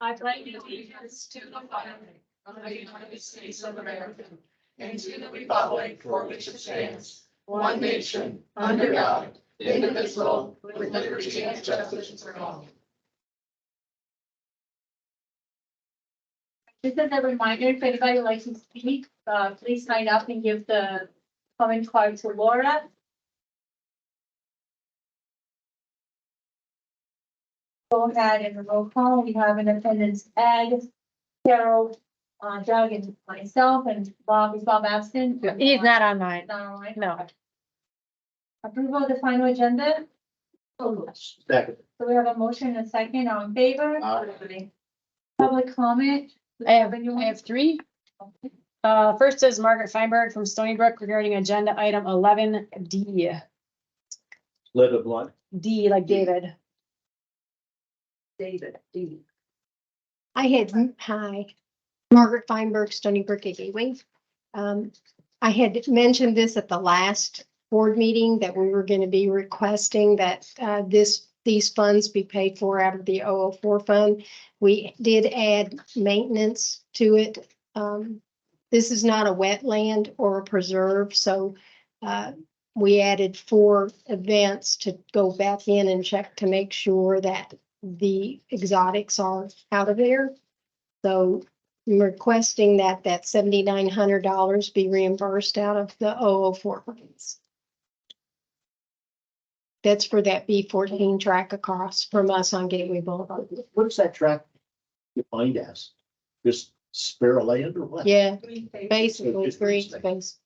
I pledge allegiance to the flag of the United States of America and to the republic for which it stands, one nation, under God, indivisible, with liberty and justice for all. Just as a reminder, if anybody would like to speak, please sign up and give the comment card to Laura. Go ahead and the roll call. We have in attendance Ed, Carol, Doug, and myself, and Bob. Is Bob absent? He's not online. Not online. No. Approval of the final agenda. Second. So we have a motion and a second. All in favor? Aye. Public comment. I have three. First is Margaret Feinberg from Stony Brook regarding agenda item 11D. Live a blunt. D like David. David. Hi, Margaret Feinberg, Stony Brook at Gateway. I had mentioned this at the last board meeting that we were going to be requesting that these funds be paid for out of the 004 fund. We did add maintenance to it. This is not a wetland or a preserve, so we added 4 events to go back in and check to make sure that the exotics are out of there. So I'm requesting that $7,900 be reimbursed out of the 004 funds. That's for that B14 track across from us on Gateway Boulevard. What's that track defined as? Just spare land or what? Yeah, Basically. basically It's green space. space.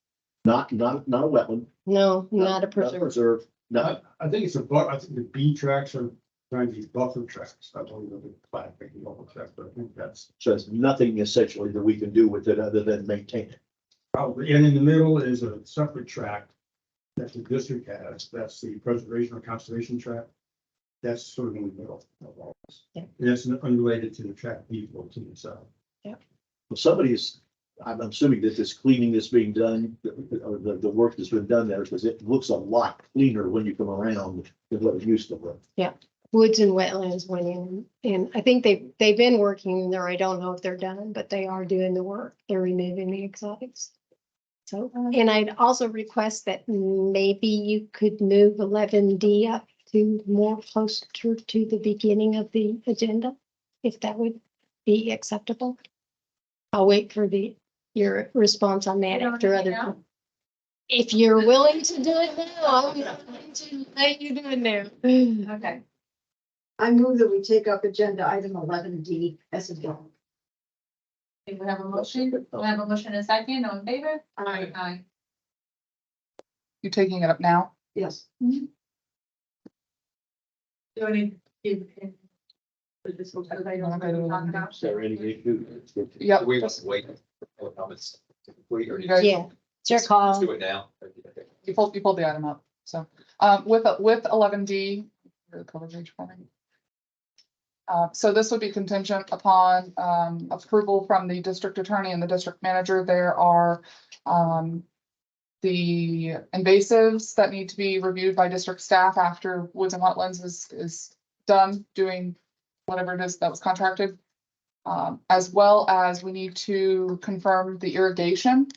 Not a wetland. No, not a preserve. Preserve. No, I think it's I think the B tracks are trying to be buffer tracks. I don't know the flag making buffer tracks, but I think that's so it's nothing essentially that we can do with it other than maintain it. probably, and in the middle is a separate track that the district has. That's the preservation or conservation track. That's sort of in the middle of all this. Yeah. And that's unrelated to the track B14 itself. Well, somebody's, I'm assuming that this cleaning that's being done, or the work that's been done there, because it looks a lot cleaner when you come around than what it used to look. Woods and wetlands went in, and I think they've been working there. I don't know if they're done, but they are doing the work. They're removing the exotics. So, and I'd also request that maybe you could move 11D up to more closer to the beginning of the agenda, if that would be acceptable. I'll wait for your response on that after other. If you're willing to do it now, I'm willing to let you do it now. Okay. I move that we take up agenda item 11D as a bill. We have a motion. We have a motion and a second. All in favor? Aye. Aye. You taking it up now? Yes. Do any? For this whole item we're talking about? Is there any issue? Yep. We must wait for comments to complete or You guys, Yeah, it's your let's call. do it now. you pulled the item up. So, with 11D, the cover page for me. So this would be contingent upon, approval from the district attorney and the district manager. There are, the invasives that need to be reviewed by district staff after Woods and Wetlands is done doing whatever it is that was contracted. As well as we need to confirm the irrigation,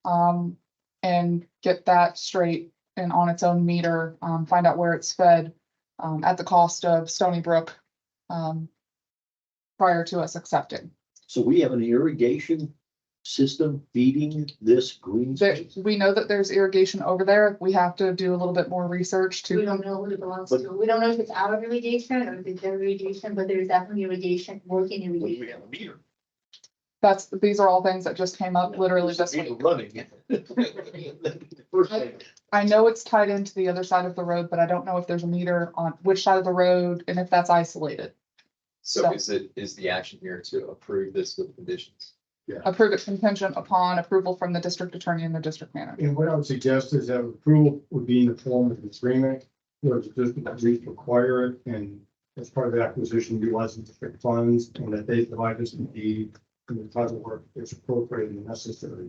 and get that straight and on its own meter, find out where it's fed, at the cost of Stony Brook, prior to us accepting. So we have an irrigation system feeding this green There, space? we know that there's irrigation over there. We have to do a little bit more research We to, don't know what it belongs to. We don't know if it's out of irrigation or if it's irrigation, but there's definitely irrigation, working We irrigation. have a meter. these are all things that just came up literally this Meter week. running. First thing. I know it's tied into the other side of the road, but I don't know if there's a meter on which side of the road and if that's isolated. So is the action here to approve this with conditions? Approve it contingent upon approval from the district attorney and the district manager. And what I would suggest is that approval would be in the form of an agreement, where the district at least require it, and as part of the acquisition, utilize district funds, and that they provide us the deed and the type of work that's appropriate and necessary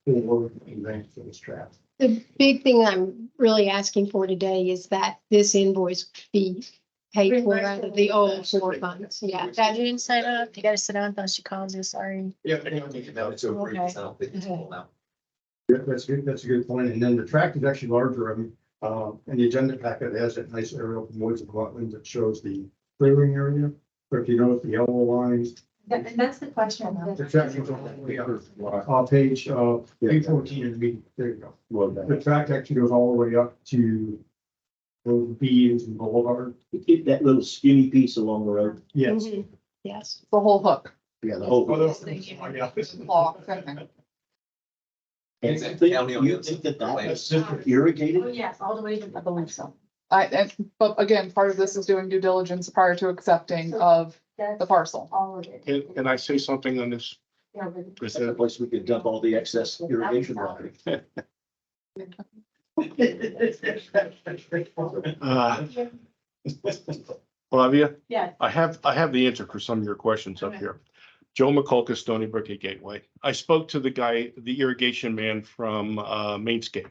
for advance of this draft. The big thing I'm really asking for today is that this invoice be paid for out of the old four funds, yeah. Dad, you didn't sign up. You gotta sit down until she calls you, sorry. Yeah, I don't think that it's over, because I don't think it's full now. Yeah, that's a good point. And then the tract is actually larger. And the agenda packet has that nice aerial from woods and wetlands that shows the clearing area. But if you notice the yellow lines, And that's the question. the tract goes all the way up. Page 14 in the, there you go. Well, The tract actually goes all the way up to those beams and boulevard. that little skinny piece along the road. Yes. Mhm. Yes. The whole hook. Yeah, the whole. Yeah. Block, okay. And Is it you think county on the other that side? that was irrigated? Yes, all the way to. I believe so. But again, part of this is doing due diligence prior to accepting of the parcel. All of it. Can I say something on this? Yeah, but- Is that a place we could dump all the excess irrigation water? Flavia, Yes. I have the answer for some of your questions up Okay. here. Joe McCulca, Stony Brook at Gateway. I spoke to the guy, the irrigation man from Mainscape.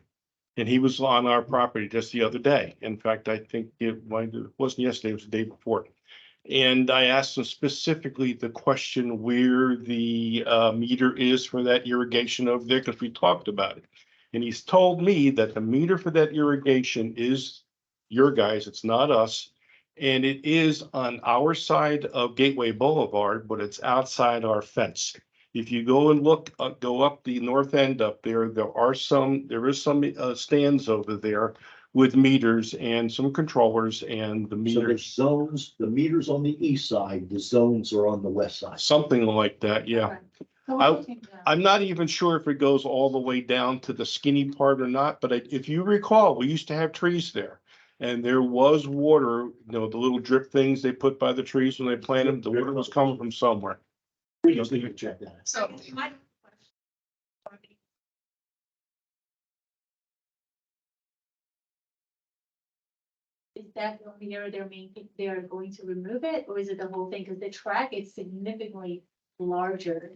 And he was on our property just the other day. In fact, I think it wasn't yesterday, it was the day before. And I asked him specifically the question where the meter is for that irrigation over there, because we talked about it. And he's told me that the meter for that irrigation is your guys, it's not us. And it is on our side of Gateway Boulevard, but it's outside our fence. If you go and look, go up the north end up there, there is some stands over there with meters and some controllers, and the So meters, there's zones, the meters on the east side, the zones are on the west side. something like that, yeah. Okay. So what do you think now? I'm not even sure if it goes all the way down to the skinny part or not, but if you recall, we used to have trees there. And there was water, the little drip things they put by the trees when they plant them, the water was coming from somewhere. We just need to check that. So My- Is that the only area they are going to remove it, or is it the whole thing? Because the track is significantly larger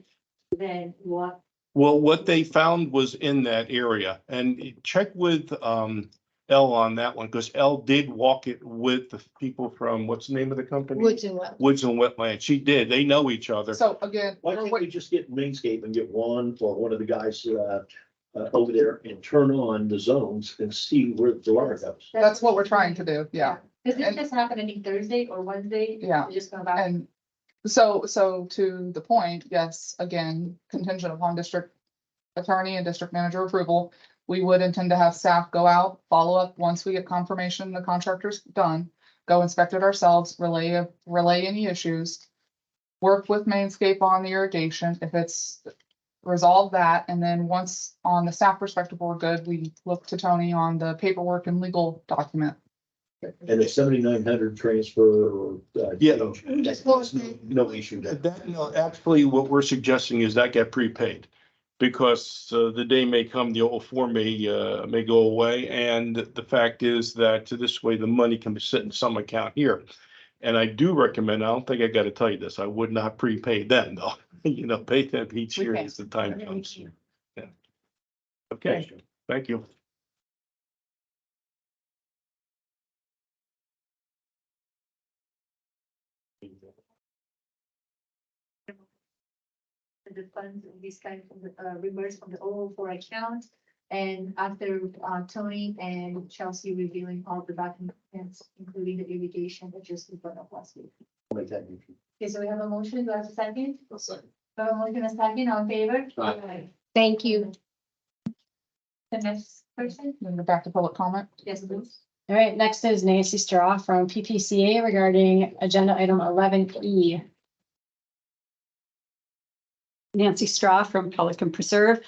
than what. Well, what they found was in that area, and check with L on that one, because L did walk it with the people from, what's the name of the company? Woods and wetlands. Woods and Wetlands. She did. They know each other. So again, Why can't we just get Mainscape and get one of the guys over there and turn on the zones and see where the water goes? that's what we're trying to do, yeah. Because this And- just happened, I think Thursday or Wednesday. Yeah. They just go back. And so to the point, yes, again, contingent upon district attorney and district manager approval, we would intend to have staff go out, follow up once we get confirmation the contractor's done, go inspect it ourselves, relay any issues, work with Mainscape on the irrigation, if it's resolve that, and then once on the staff perspective, we're good, we look to Tony on the paperwork and legal document. And the 7,900 transfer or. Yeah. That's no issue there. No, actually, what we're suggesting is that get prepaid. Because the day may come, the old form may go away, and the fact is that this way the money can be sit in some account here. And I do recommend, I don't think I gotta tell you this, I would not prepay them though, pay them each year Okay. as the time comes. Yeah. Okay, thank you. The funds will be spent from the reimbursed from the 004 account. And after Tony and Chelsea reviewing all the documents, including the irrigation that just we brought up last week. I'll make that motion. Okay, so we have a motion, do I have a second? I'll second. We have a motion, a second, all in favor? Aye. Thank you. The next person, Then go back to public comment. yes, please. All right, next is Nancy Straw from PPCA regarding agenda item 11E. Nancy Straw from Pelican Preserve.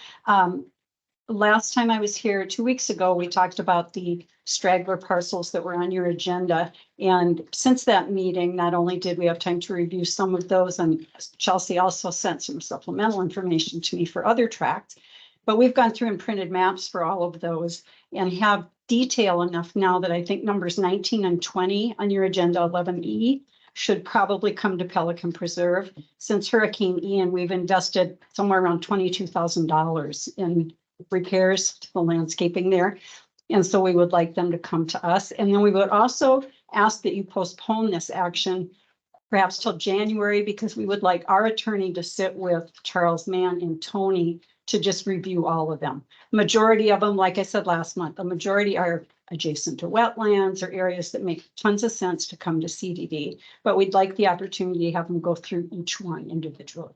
Last time I was here 2 weeks ago, we talked about the straggler parcels that were on your agenda. And since that meeting, not only did we have time to review some of those, and Chelsea also sent some supplemental information to me for other tracts, but we've gone through and printed maps for all of those and have detail enough now that I think numbers 19 and 20 on your agenda 11E should probably come to Pelican Preserve. Since Hurricane Ian, we've invested somewhere around $22,000 in repairs to the landscaping there. And so we would like them to come to us. And then we would also ask that you postpone this action perhaps till January, because we would like our attorney to sit with Charles Mann and Tony to just review all of them. Majority of them, like I said last month, the majority are adjacent to wetlands or areas that make tons of sense to come to CDD. But we'd like the opportunity to have them go through each one individually.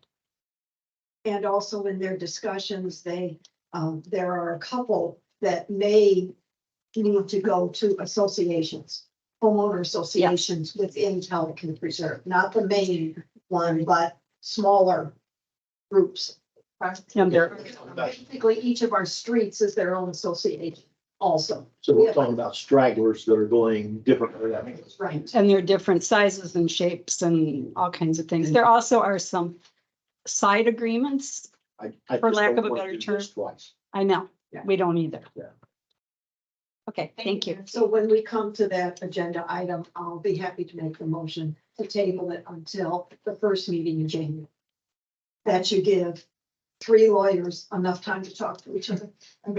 And also in their discussions, there are a couple that may need to go to associations, homeowner associations within Pelican Preserve, not the main one, but smaller groups. And they're, Basically, each of our streets is their own association also. So we're talking about stragglers that are going different. Right. and they're different sizes and shapes and all kinds of things. There also are some side agreements. I For just lack don't of a want better to do term. this twice. I know, Yeah. we don't either. Yeah. Okay, thank you. So when we come to that agenda item, I'll be happy to make the motion to table it until the first meeting in January. That should give 3 lawyers enough time to talk to each other. Is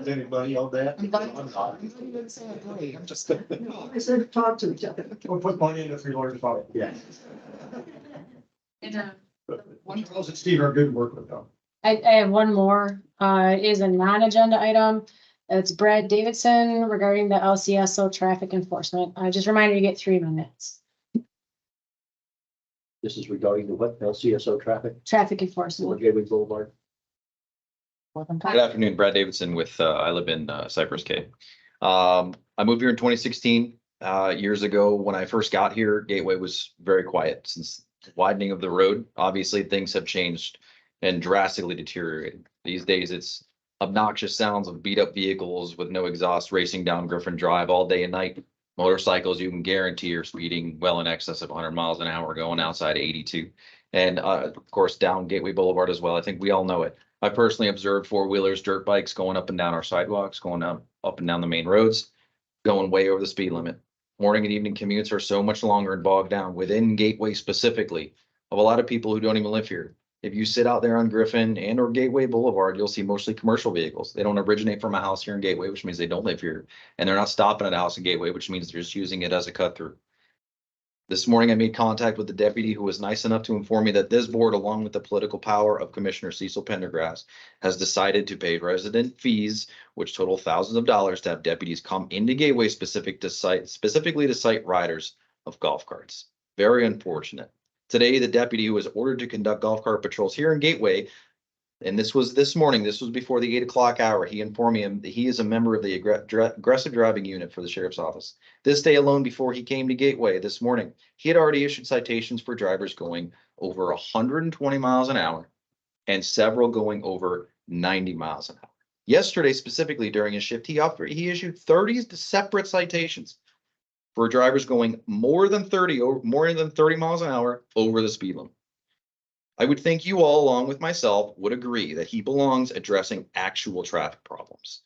anybody on that? I'm glad- I'm not. I'm just. I said, talk to each other. We'll put money in the 3 lawyers file. Yeah. Charles and Steve are good to work with them. I have one more, is a non-agenda item. It's Brad Davidson regarding the LCSO traffic enforcement. Just a reminder, you get 3 minutes. This is regarding the what, LCSO traffic, Traffic or enforcement. Gateway Boulevard. Good afternoon, Brad Davidson with, I live in Cypress Cay. I moved here in 2016. Years ago, when I first got here, Gateway was very quiet. Since the widening of the road, obviously things have changed and drastically deteriorated. These days, it's obnoxious sounds of beat up vehicles with no exhaust racing down Griffin Drive all day and night. Motorcycles, you can guarantee are speeding well in excess of 100 miles an hour going outside 82. And of course, down Gateway Boulevard as well. I think we all know it. I personally observed 4-wheelers, dirt bikes going up and down our sidewalks, going up and down the main roads, going way over the speed limit. Morning and evening commutes are so much longer and bogged down within Gateway specifically of a lot of people who don't even live here. If you sit out there on Griffin and or Gateway Boulevard, you'll see mostly commercial vehicles. They don't originate from a house here in Gateway, which means they don't live here. And they're not stopping at a house in Gateway, which means they're just using it as a cut through. This morning, I made contact with the deputy who was nice enough to inform me that this board, along with the political power of Commissioner Cecil Pendergrass, has decided to pay resident fees, which total thousands of dollars, to have deputies come into Gateway specifically to cite riders of golf carts. Very unfortunate. Today, the deputy who was ordered to conduct golf cart patrols here in Gateway, and this was this morning, this was before the 8 o'clock hour, he informed me that he is a member of the aggressive driving unit for the sheriff's office. This day alone, before he came to Gateway this morning, he had already issued citations for drivers going over 120 miles an hour and several going over 90 miles an hour. Yesterday, specifically during his shift, he issued 30 separate citations for drivers going more than 30 miles an hour over the speed limit. I would think you all, along with myself, would agree that he belongs addressing actual traffic problems.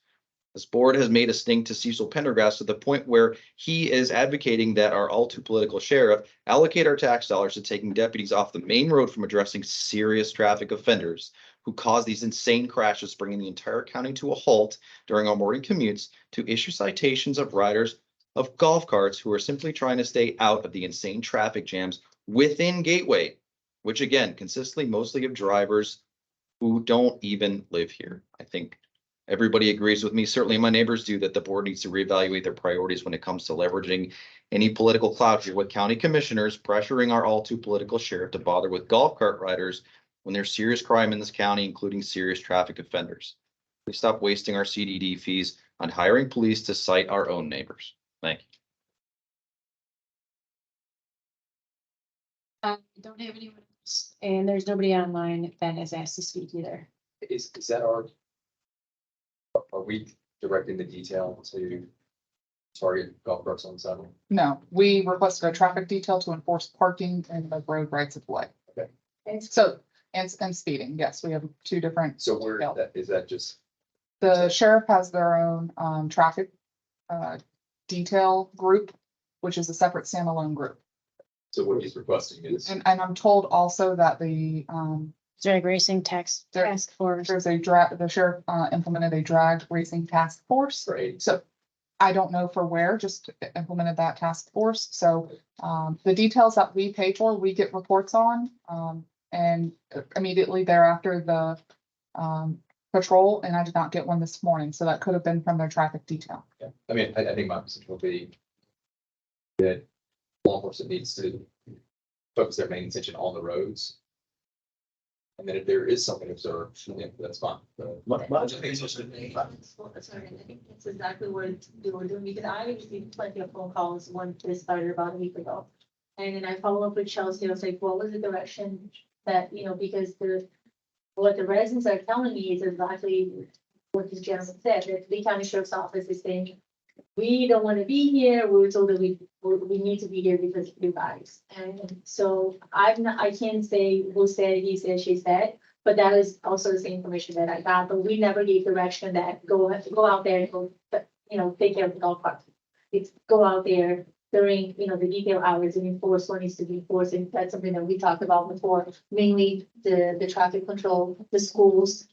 This board has made a stink to Cecil Pendergrass to the point where he is advocating that our all too political sheriff allocate our tax dollars to taking deputies off the main road from addressing serious traffic offenders who cause these insane crashes, bringing the entire county to a halt during our morning commutes, to issue citations of riders of golf carts who are simply trying to stay out of the insane traffic jams within Gateway, which again, consistently mostly of drivers who don't even live here. I think everybody agrees with me. Certainly my neighbors do, that the board needs to reevaluate their priorities when it comes to leveraging any political clout here with county commissioners pressuring our all too political sheriff to bother with golf cart riders when there's serious crime in this county, including serious traffic offenders. Please stop wasting our CDD fees on hiring police to cite our own neighbors. Thank you. Don't have anyone else, and there's nobody online that has asked to speak either. Is that are we directing the detail to target golf carts on the sidewalk? No, we requested a traffic detail to enforce parking and the road rights of way. Okay. So, and speeding, yes, we have 2 different. So where is that just? The sheriff has their own traffic detail group, which is a separate standalone group. So what he's requesting is. And I'm told also that the Drag Racing Task Force. the sheriff implemented a drag racing task force. Right. So I don't know for where, just implemented that task force. So the details that we pay for, we get reports on. And immediately thereafter, the patrol, and I did not get one this morning, so that could have been from their traffic detail. Yeah, I mean, I think my message will be that law enforcement needs to focus their main attention on the roads. And then if there is something observed, yeah, that's fine. But I just think it's just. Sorry, I think that's exactly what they were doing, because I received plenty of phone calls when this started about a week ago. And then I follow up with Chelsea, I was like, what was the direction that, because what the residents are telling me is exactly what this gentleman said, that the county sheriff's office is saying, we don't want to be here, we were told that we need to be here because of you guys. And so I can't say who said, he said, she said, but that is also the same information that I got, but we never gave direction that go out there and go, take care of the golf cart. It's go out there during, the detail hours and enforce what needs to be enforced, and that's something that we talked about before, mainly the traffic control, the schools,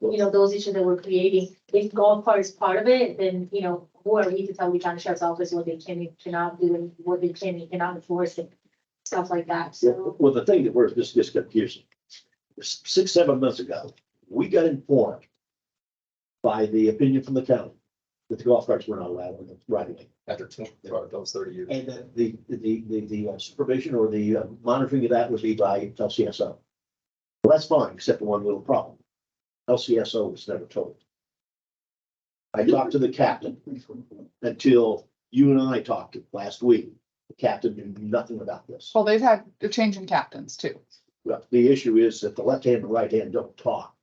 those issues that we're creating. If golf cart is part of it, then, who are we to tell the county sheriff's office what they can and cannot do and what they can and cannot enforce and stuff like that, so. Well, the thing that we're just confusing, 6-7 months ago, we got informed by the opinion from the county that the golf carts were not allowed on the right of way. After 20, those 30 years. And that the supervision or the monitoring of that would be by LCSO. Well, that's fine, except for one little problem. LCSO was never told. I talked to the captain until you and I talked last week. The captain knew nothing about this. Well, they've had a change in captains too. Well, the issue is that the left hand and right hand don't talk.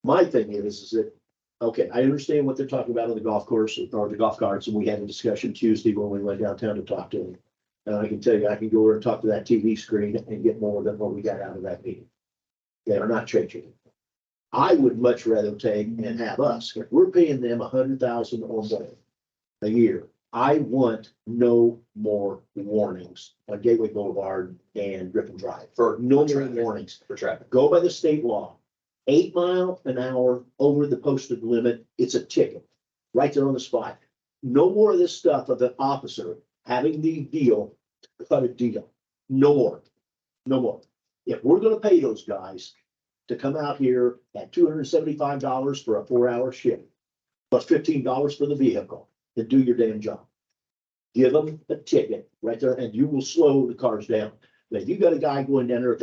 My thing is that, okay, I understand what they're talking about on the golf course or the golf carts, and we had a discussion Tuesday when we went downtown to talk to them. And I can tell you, I can go over and talk to that TV screen and get more than what we got out of that meeting. They are not changing. I would much rather take and have us, if we're paying them $100,000 or more a year, I want no more warnings on Gateway Boulevard and Griffin Drive. For no more warnings. For traffic. Go by the state law. 8 miles an hour over the posted limit, it's a ticket. Right there on the spot. No more of this stuff of the officer having the deal, cut a deal. No more. No more. If we're gonna pay those guys to come out here at $275 for a 4-hour shift, plus $15 for the vehicle, then do your damn job. Give them a ticket right there and you will slow the cars down. Now, you got a guy going down there,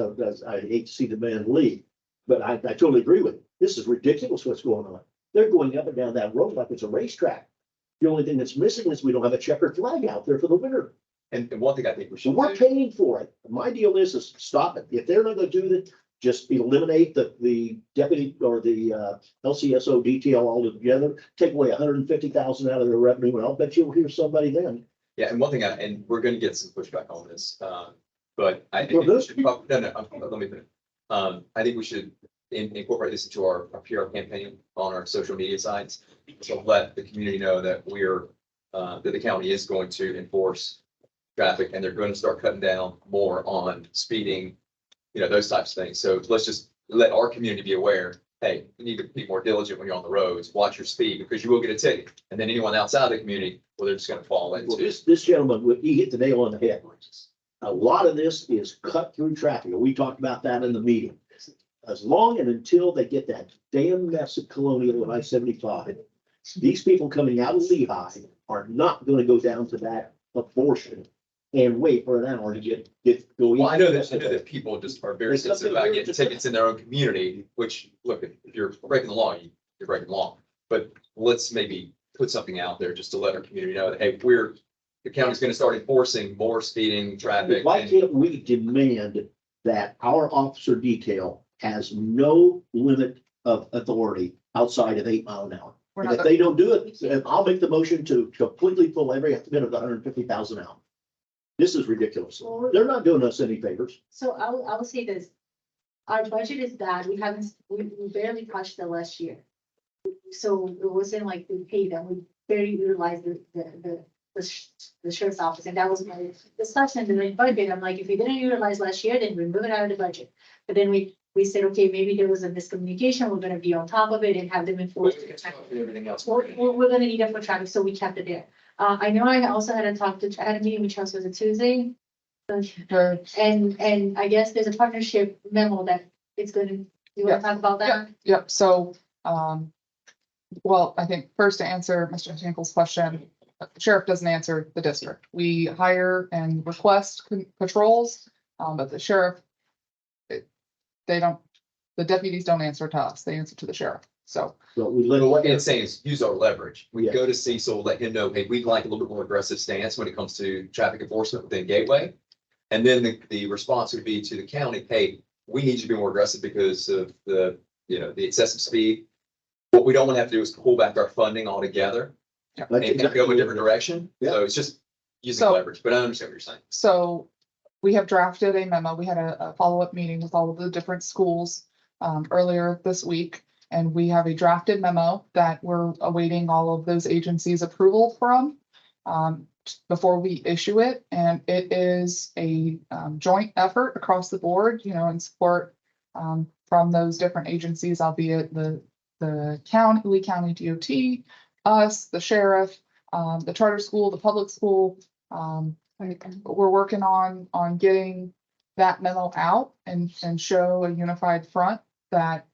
I hate to see the man leave, but I totally agree with you. This is ridiculous what's going on. They're going up and down that road like it's a racetrack. The only thing that's missing is we don't have a checkered flag out there for the winter. And one thing I think we So should we're do, paying for it. My deal is stop it. If they're not gonna do that, just eliminate the deputy or the LCSO detail altogether, take away $150,000 out of their revenue, and I'll bet you'll hear somebody then. yeah, and one thing, and we're gonna get some pushback on this, but I For think we this? should, no, let me finish. I think we should incorporate this into our PR campaign on our social media sites. To let the community know that that the county is going to enforce traffic and they're going to start cutting down more on speeding, those types of things. So let's just let our community be aware, hey, you need to be more diligent when you're on the roads, watch your speed because you will get a ticket. And then anyone outside the community, well, they're just going to fall Well, into. this gentleman, he hit the nail on the head. A lot of this is cut through traffic, and we talked about that in the meeting. As long and until they get that damn mess at Colonial and I-75, these people coming out of Lehigh are not gonna go down to that abortion and wait for an hour to get going. Well, I know that people just are very sensitive about getting tickets in their own community, which, look, if you're breaking the law, you're breaking the law. But let's maybe put something out there just to let our community know that, hey, the county's gonna start enforcing more speeding traffic. Why and- can't we demand that our officer detail has no limit of authority outside of 8 miles an hour? We're And not, if they don't do it, I'll make the motion to completely pull every bit of the 150,000 out. This is ridiculous. They're not doing us any favors. So I will say this, our budget is bad, we barely touched it last year. So it wasn't like we paid them, we barely utilized the sheriff's office, and that was my discussion in the budget. I'm like, if we didn't utilize last year, then remove it out of the budget. But then we we said, okay, maybe there was a miscommunication, we're gonna be on top of it and have them enforce. Everything else. We're gonna need it for traffic, so we kept it there. I know I also had a talk to, I had a meeting with Charles, was it Tuesday? Sure. And I guess there's a partnership memo that it's gonna, you wanna talk about that? Yep, so, well, I think first to answer Mr. Tinkle's question, the sheriff doesn't answer the district. We hire and request patrols, but the sheriff, they don't, the deputies don't answer to us, they answer to the sheriff, so. So we But let, what it's saying is use our leverage. We Yeah. go to Cecil, let him know, hey, we'd like a little bit more aggressive stance when it comes to traffic enforcement within Gateway. And then the response would be to the county, hey, we need you to be more aggressive because of the, the excessive speed. What we don't want to have to do is pull back our funding altogether that's and exactly go a what different direction. Yeah. So it's just using So- leverage, but I understand what you're saying. So we have drafted a memo. We had a follow-up meeting with all of the different schools earlier this week. And we have a drafted memo that we're awaiting all of those agencies' approval from before we issue it. And it is a joint effort across the board, in support from those different agencies, albeit the county, Lee County DOT, us, the sheriff, the charter school, the public school. We're working on getting that memo out and show a unified front that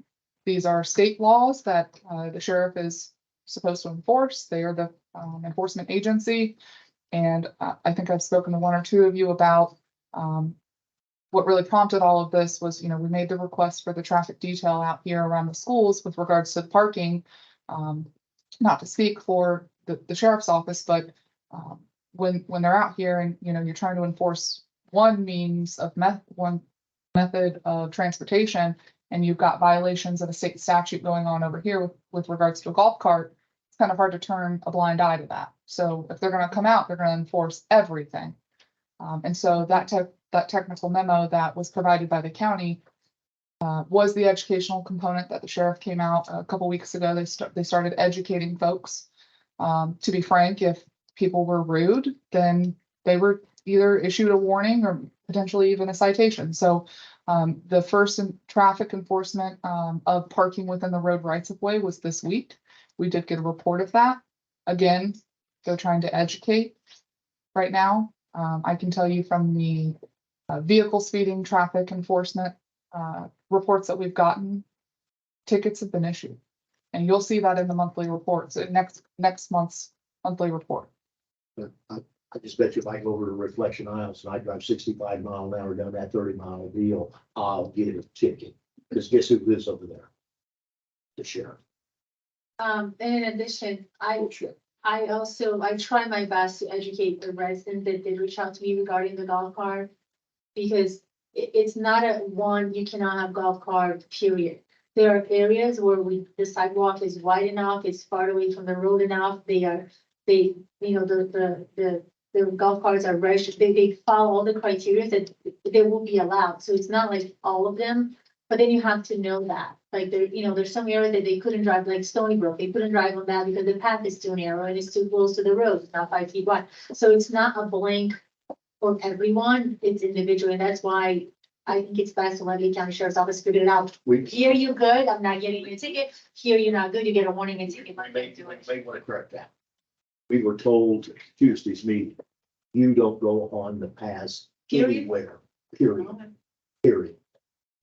these are state laws that the sheriff is supposed to enforce. They are the enforcement agency. And I think I've spoken to one or two of you about what really prompted all of this was, we made the request for the traffic detail out here around the schools with regards to the parking. Not to speak for the sheriff's office, but when they're out here and, you're trying to enforce one method of transportation, and you've got violations of a state statute going on over here with regards to a golf cart, it's kind of hard to turn a blind eye to that. So if they're gonna come out, they're gonna enforce everything. And so that technical memo that was provided by the county was the educational component that the sheriff came out a couple weeks ago. They started educating folks. To be frank, if people were rude, then they were either issued a warning or potentially even a citation. So the first traffic enforcement of parking within the road rights of way was this week. We did get a report of that. Again, they're trying to educate right now. I can tell you from the vehicle speeding traffic enforcement reports that we've gotten, tickets have been issued. And you'll see that in the monthly reports, next month's monthly report. I just bet you if I go over to Reflection Isles and I drive 65 mile an hour down that 30-mile deal, I'll get a ticket. Because guess who lives over there? The sheriff. And in addition, I Bullshit. I try my best to educate the residents that did reach out to me regarding the golf cart. Because it's not a one, you cannot have golf cart, period. There are areas where the sidewalk is wide enough, it's far away from the road enough, the golf carts are registered, they follow all the criteria that they will be allowed, so it's not like all of them. But then you have to know that, like there's some areas that they couldn't drive, like Stony Brook, they couldn't drive on that because the path is too narrow and it's too close to the road, it's not 5 feet wide. So it's not a blank for everyone, it's individual, and that's why I think it's best to let Lee County Sheriff's Office figure it out. Here you good, I'm not getting you a ticket, here you're not good, you get a warning and ticket. I may want to correct that. We were told Tuesday's meeting, you don't go on the paths Period. anywhere, period.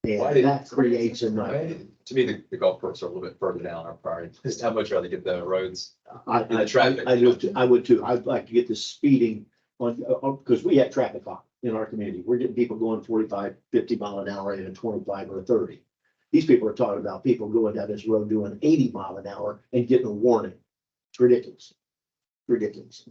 Why And did- that creates a nightmare. To me, the golf courses are a little bit further down our priority. Just how much rather get the roads. And the traffic. I would too. I'd like to get the speeding on, because we have traffic on in our community. We're getting people going 45, 50 mile an hour in a 25 or a 30. These people are talking about people going down this road doing 80 mile an hour and getting a warning. It's ridiculous. Ridiculous.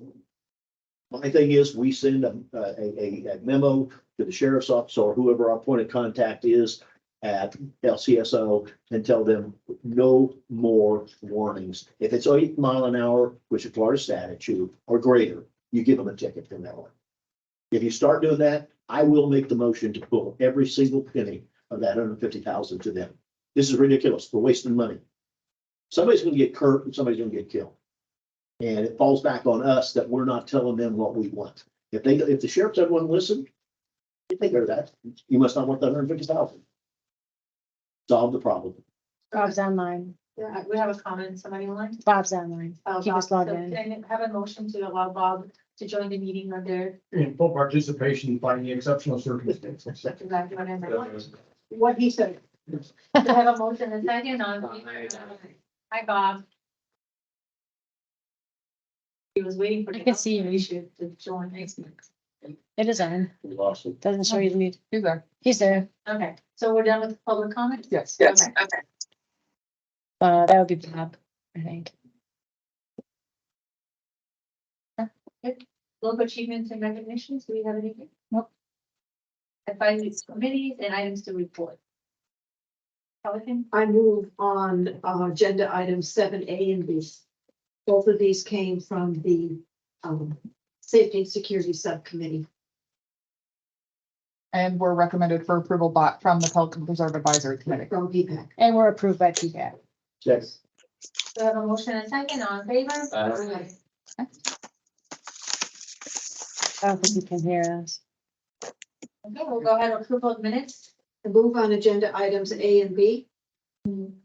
My thing is, we send a memo to the sheriff's office or whoever our point of contact is at LCSO and tell them no more warnings. If it's 8 mile an hour, which is Florida statute or greater, you give them a ticket from that one. If you start doing that, I will make the motion to pull every single penny of that 150,000 to them. This is ridiculous. We're wasting money. Somebody's gonna get hurt and somebody's gonna get killed. And it falls back on us that we're not telling them what we want. If the sheriff doesn't want to listen, you take care of that. You must not want that 150,000. solve the problem. Bob's online. Yeah, we have a comment, somebody online? Bob's online. Oh, He Bob, was logged so in. can I have a motion to allow Bob to join the meeting under In full participation, finding exceptional circumstances. exactly what I meant? What he said. Do I have a motion and second on? Hi, Bob. He was waiting for. I can see you. Should to join. It is on. We lost it. Doesn't show you the mute. He's there. He's there. Okay, so we're done with public comment? Yes. Okay. That would be Bob, I think. Local achievements and recognitions, do we have anything? Nope. Advisory committees and items to report. Pelican? I move on, agenda items 7A and B. Both of these came from the, Safety and Security Subcommittee. And were recommended for approval from the Pelican Preserve Advisory Committee. From PPAC. And we're approved by PCAT. Check. Do I have a motion and second on favor? Aye. I don't think you can hear us. Okay, we'll go ahead and approval of minutes. I move on agenda items A and B.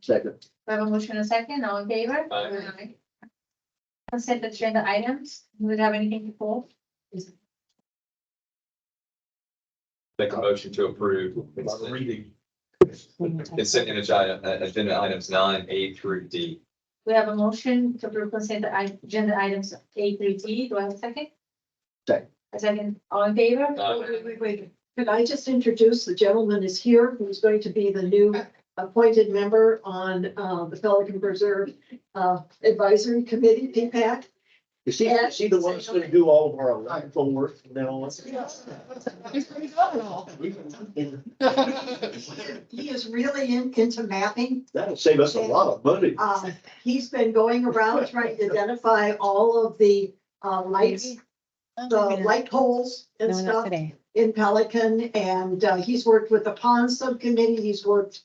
Second. Do I have a motion and second, all in favor? Aye. Consent agenda items, do we have anything to pull? Make a motion to approve. Reading. Consent agenda items 9A through D. We have a motion to approve consent agenda items A through D, do I have a second? Second. A second, all in favor? Wait. Could I just introduce the gentleman is here, who's going to be the new appointed member on, the Pelican Preserve, Advisory Committee, PPAC? Is he the one that's gonna do all of our electrical work from now on? He's pretty good at all. He is really into mapping. That'll save us a lot of money. He's been going around trying to identify all of the, lights, the light poles and No, not stuff today. in Pelican, and he's worked with the pond subcommittee, he's worked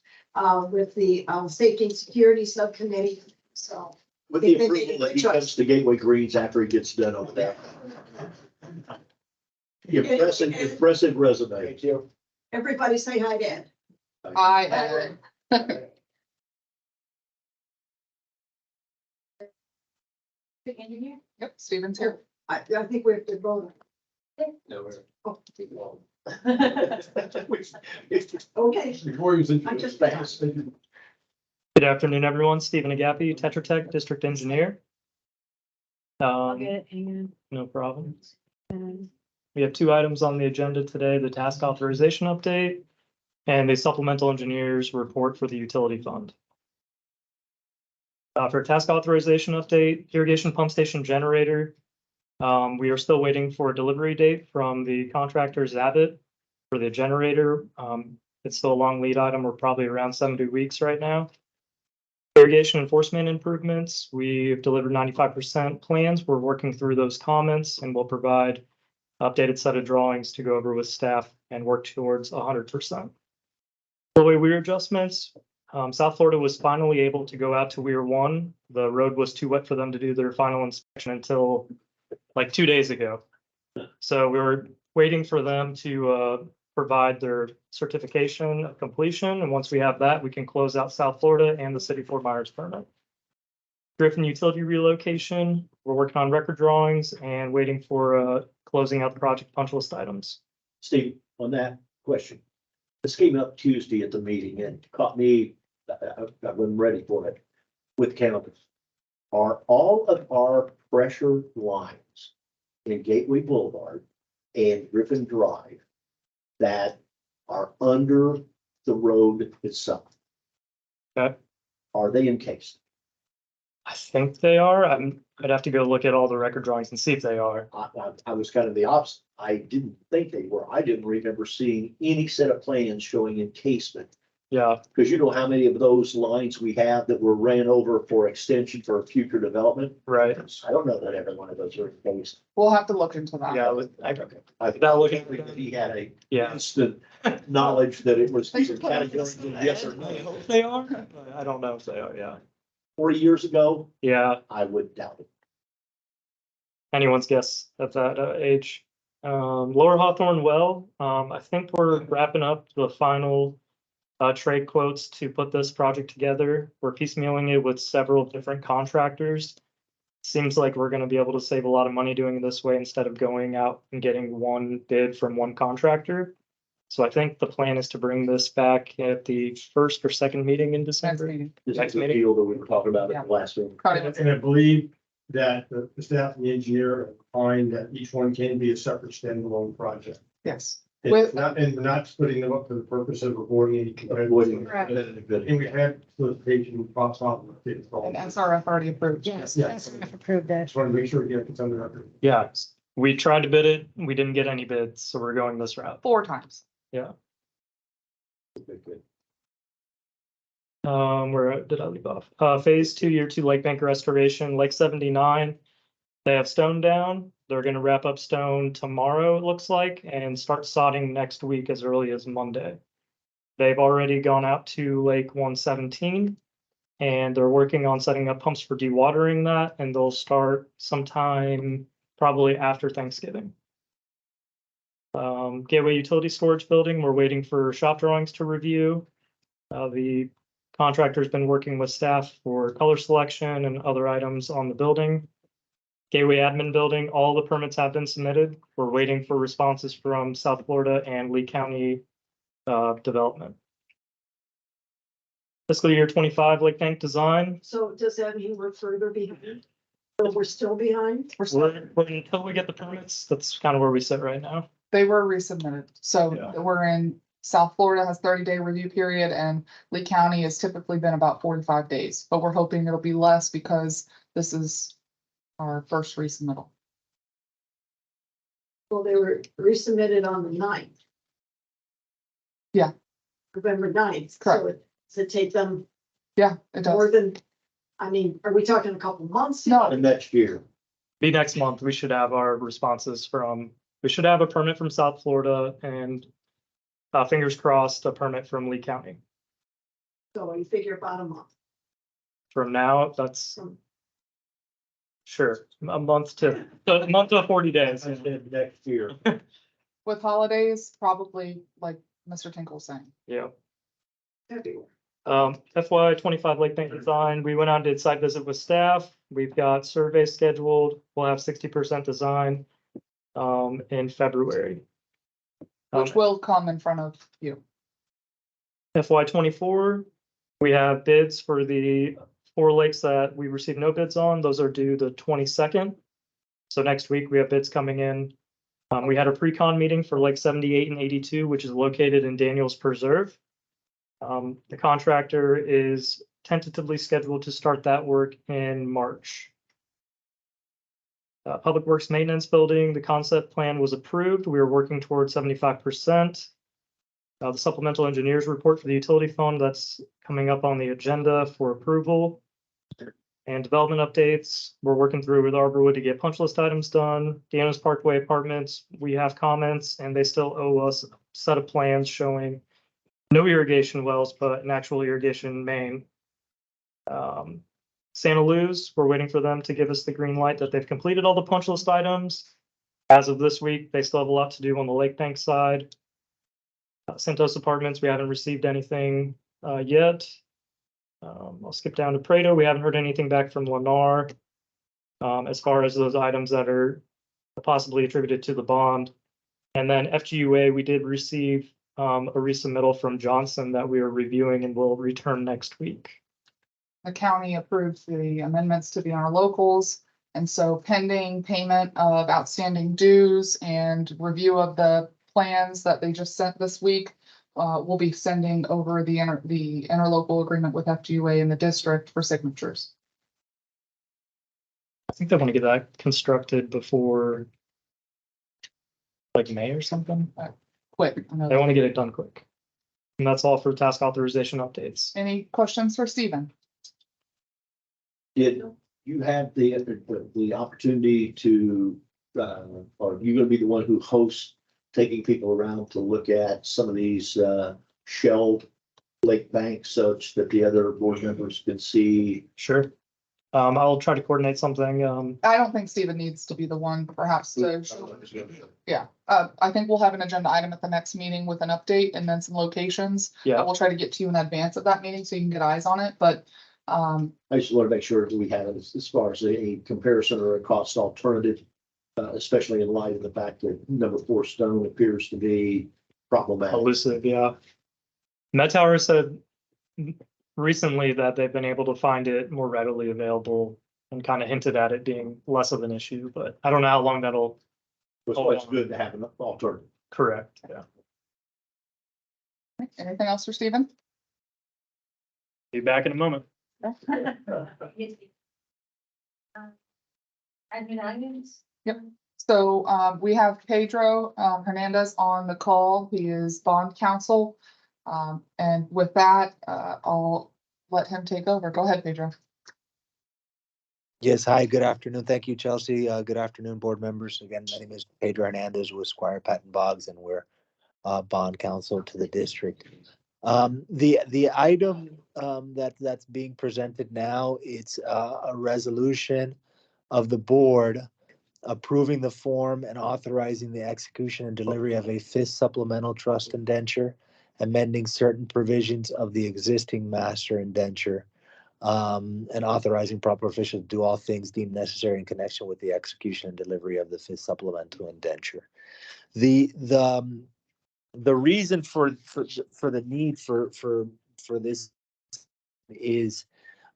with the safety and security subcommittee, so. With the approval that he comes to Gateway Greens after he gets done over there. Impressive resume. Everybody say hi to Ed. I, The engineer? yep, Steven's here. I think we have to vote. No, Oh, It's okay, Before he was I'm just introduced. Good afternoon, everyone. Stephen Agapi, Tetra Tech District Engineer. I'll get it, hang No problem. on. We have two items on the agenda today, the task authorization update and a supplemental engineer's report for the utility fund. For task authorization update, irrigation pump station generator. We are still waiting for a delivery date from the contractor Zabit for the generator. It's still a long lead item. We're probably around 70 weeks right now. Irrigation enforcement improvements, we've delivered 95% plans. We're working through those comments and we'll provide updated set of drawings to go over with staff and work towards 100%. Flowway weir adjustments, South Florida was finally able to go out to Weir 1. The road was too wet for them to do their final inspection until like 2 days ago. So we were waiting for them to provide their certification of completion. And once we have that, we can close out South Florida and the city Fort Myers permit. Griffin utility relocation, we're working on record drawings and waiting for closing out the project punch list items. Steve, on that question, this came up Tuesday at the meeting and caught me, I wasn't ready for it, with cannabis. Are all of our pressure lines in Gateway Boulevard and Griffin Drive that are under the road itself? Okay. Are they encased? I think they are. I'd have to go look at all the record drawings and see if they are. I was kind of the opposite. I didn't think they were. I didn't remember seeing any set of plans showing encasement. Yeah, Because you know how many of those lines we have that were ran over for extension for future development? right. I don't know that every one of those are encased. We'll have to look into that. Yeah, I Without looking- think he had a yeah. instant knowledge that it was either category yes or I no. hope they are. I don't know if they are, yeah. 40 years ago, Yeah, I would doubt it. anyone's guess at that age. Lower Hawthorne Well, I think we're wrapping up the final trade quotes to put this project together. We're piecemealing it with several different contractors. Seems like we're gonna be able to save a lot of money doing it this way instead of going out and getting one bid from one contractor. So I think the plan is to bring this back at the first or second meeting in Next December. meeting. This Next is the meeting. deal that we were talking about at the last meeting. And I believe that the staff and the engineer find that each one can be a separate standalone project. Yes. And With- we're not splitting them up for the purpose of avoiding any Avoiding Correct. competitive bidding. And we had solicitation process. And SRF already approved. Yes, Yeah. that's approved that. Just want to make sure we get it on the record. Yeah, we tried to bid it. We didn't get any bids, so we're going this route. 4 times. Yeah. Good, good. Where did I leave off? Phase 2, year 2 lake bank restoration, Lake 79. They have stone down. They're gonna wrap up stone tomorrow, it looks like, and start sodding next week as early as Monday. They've already gone out to Lake 117 and they're working on setting up pumps for dewatering that, and they'll start sometime probably after Thanksgiving. Gateway Utility Storage Building, we're waiting for shop drawings to review. The contractor's been working with staff for color selection and other items on the building. Gateway Admin Building, all the permits have been submitted. We're waiting for responses from South Florida and Lee County Development. Fiscal year 25 Lake Bank Design, So does that mean we're further behind? So we're still behind? until we get the permits, that's kind of where we sit right now. They were resubmitted. So Yeah. we're in, South Florida has 30-day review period and Lee County has typically been about 45 days. But we're hoping it'll be less because this is our first resubmittal. Well, they were resubmitted on the 9th. Yeah. November 9th. So Correct. does it take them Yeah, it more does. than, I mean, are we talking a couple months? No. The next year. Be next month, we should have our responses from, we should have a permit from South Florida and fingers crossed, a permit from Lee County. So you figure about a month. From now, that's sure, a month to 40 days. I said next year. With holidays, probably like Mr. Tinkle's saying. Yeah. February. FY 25 Lake Bank Design, we went on, did site visit with staff. We've got surveys scheduled. We'll have 60% design in February. Which will come in front of you. FY 24, we have bids for the 4 lakes that we received no bids on. Those are due the 22nd. So next week we have bids coming in. We had a pre-con meeting for Lake 78 and 82, which is located in Daniels Preserve. The contractor is tentatively scheduled to start that work in March. Public Works Maintenance Building, the concept plan was approved. We are working towards 75%. The supplemental engineers report for the utility fund, that's coming up on the agenda for approval. And development updates, we're working through with Arborwood to get punch list items done. Deanna's Parkway Apartments, we have comments and they still owe us a set of plans showing no irrigation wells, but an actual irrigation main. Santa Luz, we're waiting for them to give us the green light that they've completed all the punch list items. As of this week, they still have a lot to do on the lake bank side. Santos Apartments, we haven't received anything yet. I'll skip down to Prado. We haven't heard anything back from Lennar as far as those items that are possibly attributed to the bond. And then FGUA, we did receive a resubmittal from Johnson that we are reviewing and will return next week. The county approved the amendments to the interlocals. And so pending payment of outstanding dues and review of the plans that they just sent this week, we'll be sending over the interlocal agreement with FGUA and the district for signatures. I think they want to get that constructed before like May or something. Quick. I know. They want to get it done quick. And that's all for task authorization updates. Any questions for Stephen? Did you have the opportunity to, or you gonna be the one who hosts taking people around to look at some of these shelled lake banks such that the other board members can see Sure. I'll try to coordinate something. I don't think Stephen needs to be the one, perhaps to, yeah. I think we'll have an agenda item at the next meeting with an update and then some locations. Yeah, We'll try to get to you in advance of that meeting so you can get eyes on it, but, I just want to make sure that we have, as far as a comparison or a cost alternative, especially in light of the fact that number 4 stone appears to be problematic. elusive, yeah. Met Tower said recently that they've been able to find it more readily available and kind of hinted at it being less of an issue, but I don't know how long that'll. It's good to have an alternative. Correct, yeah. anything else for Stephen? Be back in a moment. Admin items? So we have Pedro Hernandez on the call. He is bond counsel. And with that, I'll let him take over. Go ahead, Pedro. Yes, hi, good afternoon. Thank you, Chelsea. Good afternoon, board members. Again, my name is Pedro Hernandez with Squire Patton Boggs, and we're bond counsel to the district. The item that's being presented now, it's a resolution of the board approving the form and authorizing the execution and delivery of a 5th supplemental trust indenture, amending certain provisions of the existing master indenture, and authorizing proper officials to do all things deemed necessary in connection with the execution and delivery of the 5th supplemental indenture. The reason for the need for this is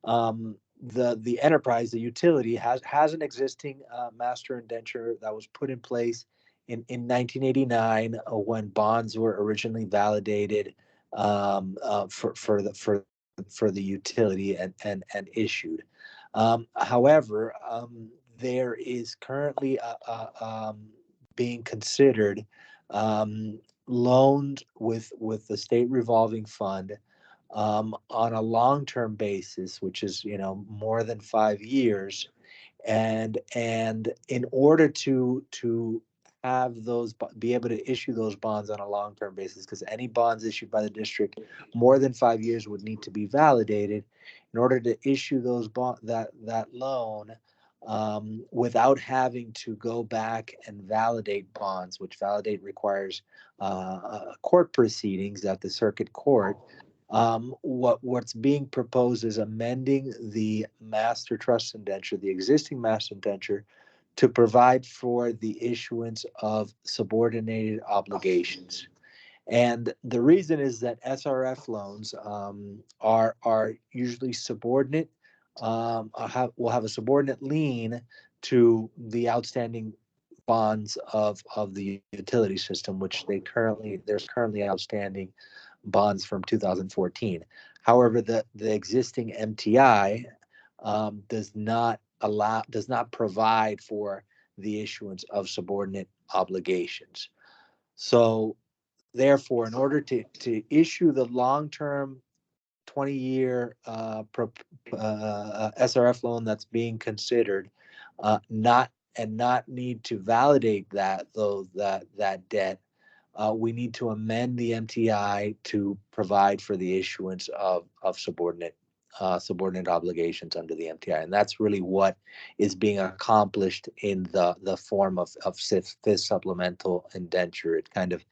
the enterprise, the utility has an existing master indenture that was put in place in 1989 when bonds were originally validated for the utility and issued. However, there is currently being considered loaned with the state revolving fund on a long-term basis, which is, more than 5 years. And in order to have those, be able to issue those bonds on a long-term basis, because any bonds issued by the district more than 5 years would need to be validated. In order to issue those that loan, without having to go back and validate bonds, which validate requires court proceedings at the circuit court. What's being proposed is amending the master trust indenture, the existing master indenture, to provide for the issuance of subordinated obligations. And the reason is that SRF loans are usually subordinate, will have a subordinate lien to the outstanding bonds of the utility system, which there's currently outstanding bonds from 2014. However, the existing MTI does not provide for the issuance of subordinate obligations. So therefore, in order to issue the long-term 20-year SRF loan that's being considered, not need to validate that debt, we need to amend the MTI to provide for the issuance of subordinate obligations under the MTI, and that's really what is being accomplished in the form of fifth supplemental indenture. It kind of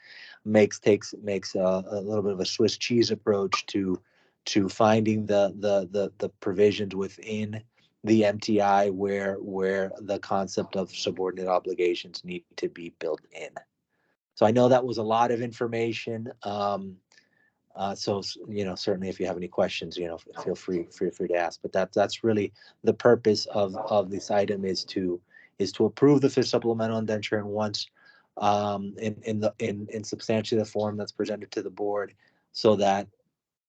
makes a little bit of a Swiss cheese approach to finding the provisions within the MTI where the concept of subordinate obligations need to be built in. So I know that was a lot of information. So certainly if you have any questions, feel free to ask. But that's really the purpose of this item is to approve the fifth supplemental indenture, and once in substantially the form that's presented to the board, so that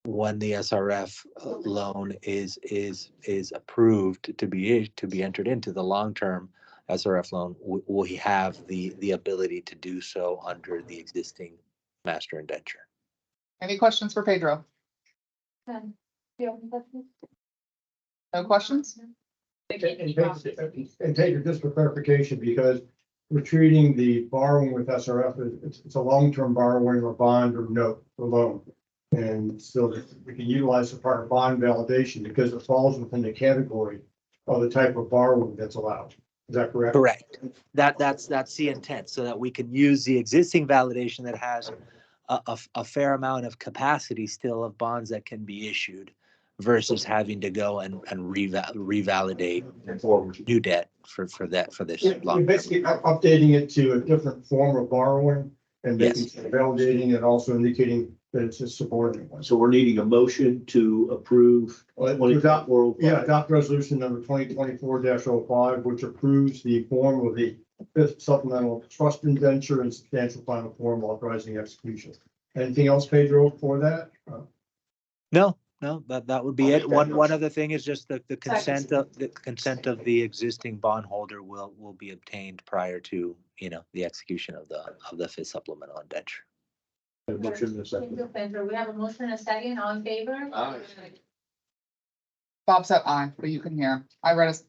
when the SRF loan is approved to be entered into the long-term SRF loan, will he have the ability to do so under the existing master indenture? Any questions for Pedro? No questions? And Pedro, just for clarification, because we're treating the borrowing with SRF, it's a long-term borrowing or bond or note or loan. And so we can utilize the part of bond validation because it falls within the category or the type of borrowing that's allowed. Is that correct? Correct. That's the intent, so that we can use the existing validation that has a fair amount of capacity still of bonds that can be issued versus having to go and revalidate new debt for this You're long. basically updating it to a different form of borrowing and making, Yes. validating and also indicating that it's a subordinate one. So we're needing a motion to approve. To adopt, 2405. yeah, adopt resolution number 2024-05, which approves the form of the fifth supplemental trust indenture and substantial final form authorizing execution. Anything else, Pedro, for that? No, that would be it. One other thing is just the consent of the existing bondholder will be obtained prior to, the execution of the fifth supplemental indenture. A motion in a Thank second. you, Pedro. We have a motion and a second, all in favor? Bob said aye, but you can hear him. I read his.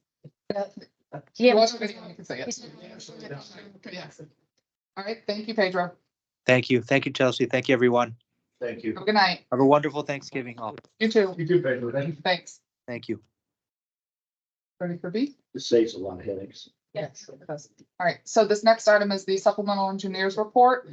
Yeah. Watch the video, you can say yes. Yes. All right, thank you, Pedro. Thank you, Chelsea. Thank you, everyone. Thank you. Have a good night. Have a wonderful Thanksgiving all. You too. You do, Pedro. Thank you. Thanks. Thank you. Ready for B? This saves a lot of headaches. Yes. It does. All right, so this next item is the supplemental engineers report.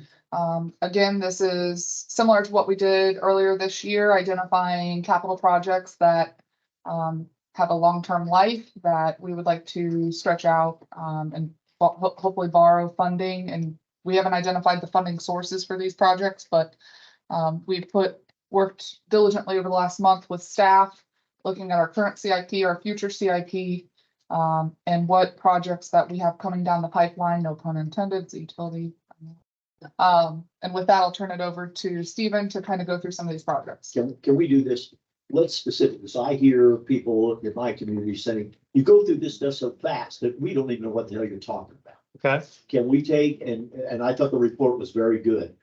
Again, this is similar to what we did earlier this year, identifying capital projects that have a long-term life that we would like to stretch out and hopefully borrow funding. And we haven't identified the funding sources for these projects, but we've worked diligently over the last month with staff, looking at our current CIP, our future CIP, and what projects that we have coming down the pipeline, no pun intended, it's a utility. And with that, I'll turn it over to Stephen to kind of go through some of these projects. Can we do this? Let's specific this. I hear people in my community saying, you go through this stuff so fast that we don't even know what the hell you're talking about. Okay, Can we take, and I thought the report was very good.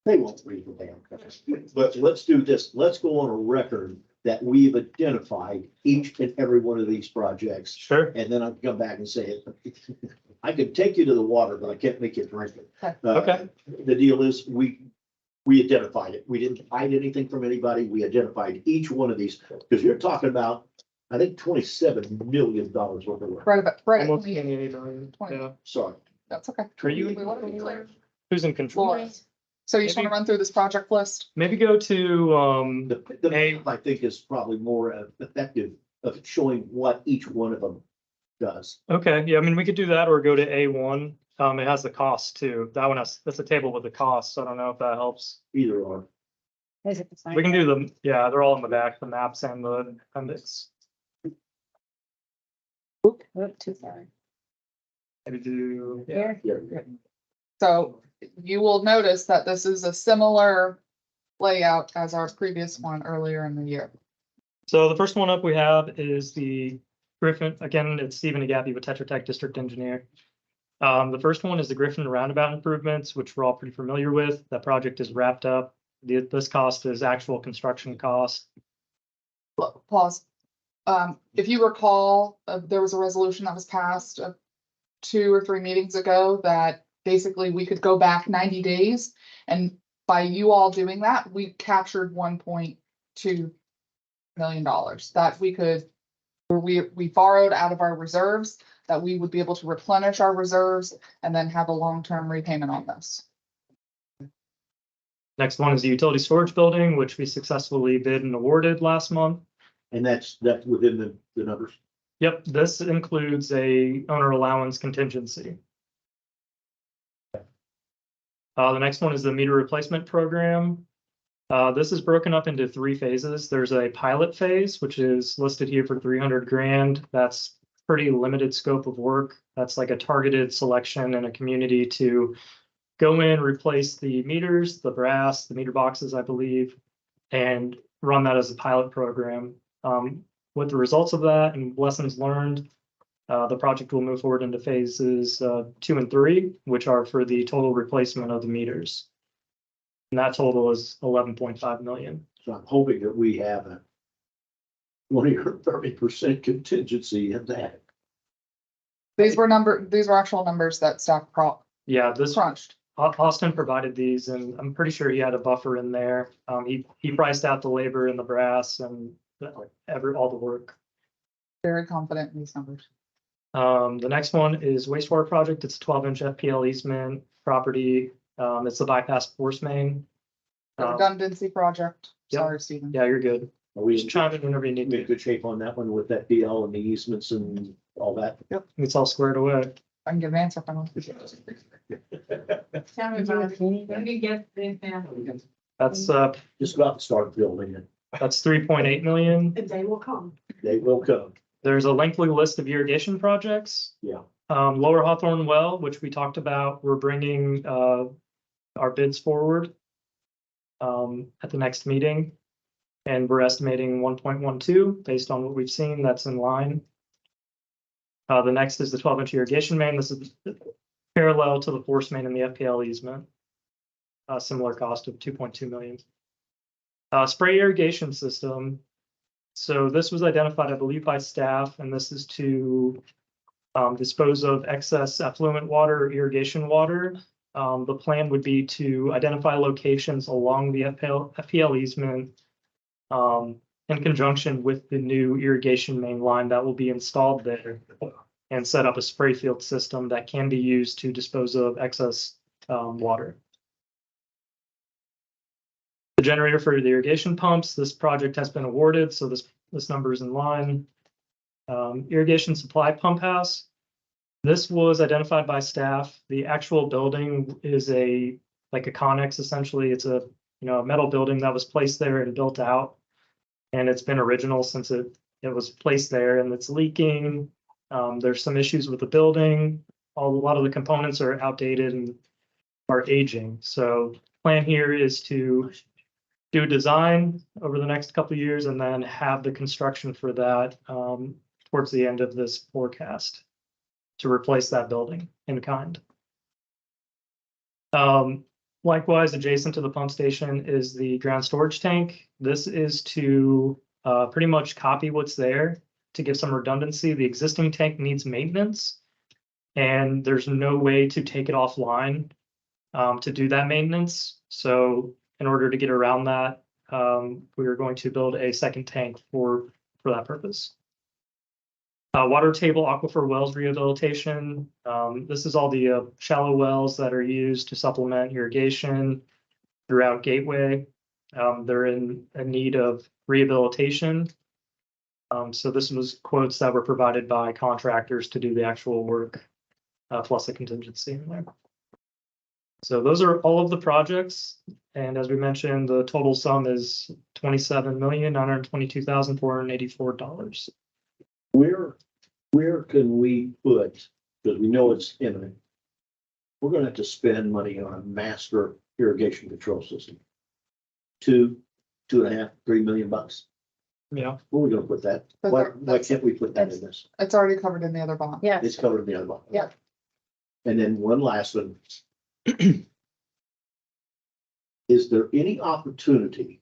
They won't read the damn thing. But let's do this. Let's go on a record that we've identified each and every one of these projects. sure. And then I'll come back and say, I could take you to the water, but I can't make you drink it. Okay. The deal is, we identified it. We didn't hide anything from anybody. We identified each one of these, because you're talking about, I think, $27 million worth of work. Right about, right. Almost at 28 million. 20. Yeah. Sorry. That's okay. Are you, We want to be clear. who's in control? Laura. So you just want to run through this project list? Maybe go to, The Hey. I think is probably more effective of showing what each one of them does. okay, yeah, I mean, we could do that or go to A1. It has the cost too. That's a table with the costs. So I don't know if that helps. Either or. We can do them. Yeah, they're all in the back, the maps and the appendix. Too far. Maybe do, yeah. So you will notice that this is a similar layout as our previous one earlier in the year. So the first one up we have is the Griffin, again, it's Stephen Agapi with Tetra Tech District Engineer. The first one is the Griffin Roundabout improvements, which we're all pretty familiar with. That project is wrapped up. This cost is actual construction cost. Pause. If you recall, there was a resolution that was passed 2 or 3 meetings ago that basically we could go back 90 days. And by you all doing that, we captured $1.2 million that we could, or we borrowed out of our reserves, that we would be able to replenish our reserves and then have a long-term repayment on this. Next one is the utility storage building, which we successfully bid and awarded last month. And that's within the numbers. Yep, this includes a owner allowance contingency. The next one is the meter replacement program. This is broken up into 3 phases. There's a pilot phase, which is listed here for 300 grand. That's pretty limited scope of work. That's like a targeted selection in a community to go in, replace the meters, the brass, the meter boxes, I believe, and run that as a pilot program. With the results of that and lessons learned, the project will move forward into phases 2 and 3, which are for the total replacement of the meters. And that total is 11.5 million. So I'm hoping that we have a 20 or 30% contingency in that. These were actual numbers that staff Yeah, this crunched. Austin provided these, and I'm pretty sure he had a buffer in there. He priced out the labor and the brass and all the work. Very confident in these numbers. The next one is wastewater project. It's a 12-inch FPL easement property. It's the bypass force main. The Um, redundancy project. Yep. Sorry, Stephen. Yeah, you're good. Are we Just chime in whenever you need in to. good shape on that one with that DL and the easements and all that? Yep, it's all squared away. I can get an answer from him. Tell me about it. Let me get this now. That's Just go out and start building it. that's 3.8 million. And they will come. They will come. There's a lengthy list of irrigation projects. Yeah. Lower Hawthorne Well, which we talked about, we're bringing our bids forward at the next meeting. And we're estimating 1.12 based on what we've seen. That's in line. The next is the 12-inch irrigation main. This is parallel to the force main in the FPL easement. Similar cost of 2.2 million. Spray irrigation system. So this was identified, I believe, by staff, and this is to dispose of excess effluent water or irrigation water. The plan would be to identify locations along the FPL easement in conjunction with the new irrigation main line that will be installed there, and set up a spray field system that can be used to dispose of excess water. The generator for the irrigation pumps, this project has been awarded, so this number is in line. Irrigation supply pump house. This was identified by staff. The actual building is like a connex essentially. It's a metal building that was placed there and built out. And it's been original since it was placed there, and it's leaking. There's some issues with the building. A lot of the components are outdated and are aging. So plan here is to do design over the next couple of years and then have the construction for that towards the end of this forecast to replace that building in kind. Likewise, adjacent to the pump station is the ground storage tank. This is to pretty much copy what's there to give some redundancy. The existing tank needs maintenance, and there's no way to take it offline to do that maintenance. So in order to get around that, we are going to build a second tank for that purpose. Water table aquifer wells rehabilitation. This is all the shallow wells that are used to supplement irrigation throughout Gateway. They're in need of rehabilitation. So this was quotes that were provided by contractors to do the actual work, plus a contingency in there. So those are all of the projects. And as we mentioned, the total sum is $27,922,484. Where can we put, because we know it's imminent, we're gonna have to spend money on a master irrigation control system. $2.5, $3 million. Yeah. Where are we gonna put that? But Why can't we put that in this? It's already covered in the other bond. Yeah. It's covered in the other one. Yeah. And then one last one. Is there any opportunity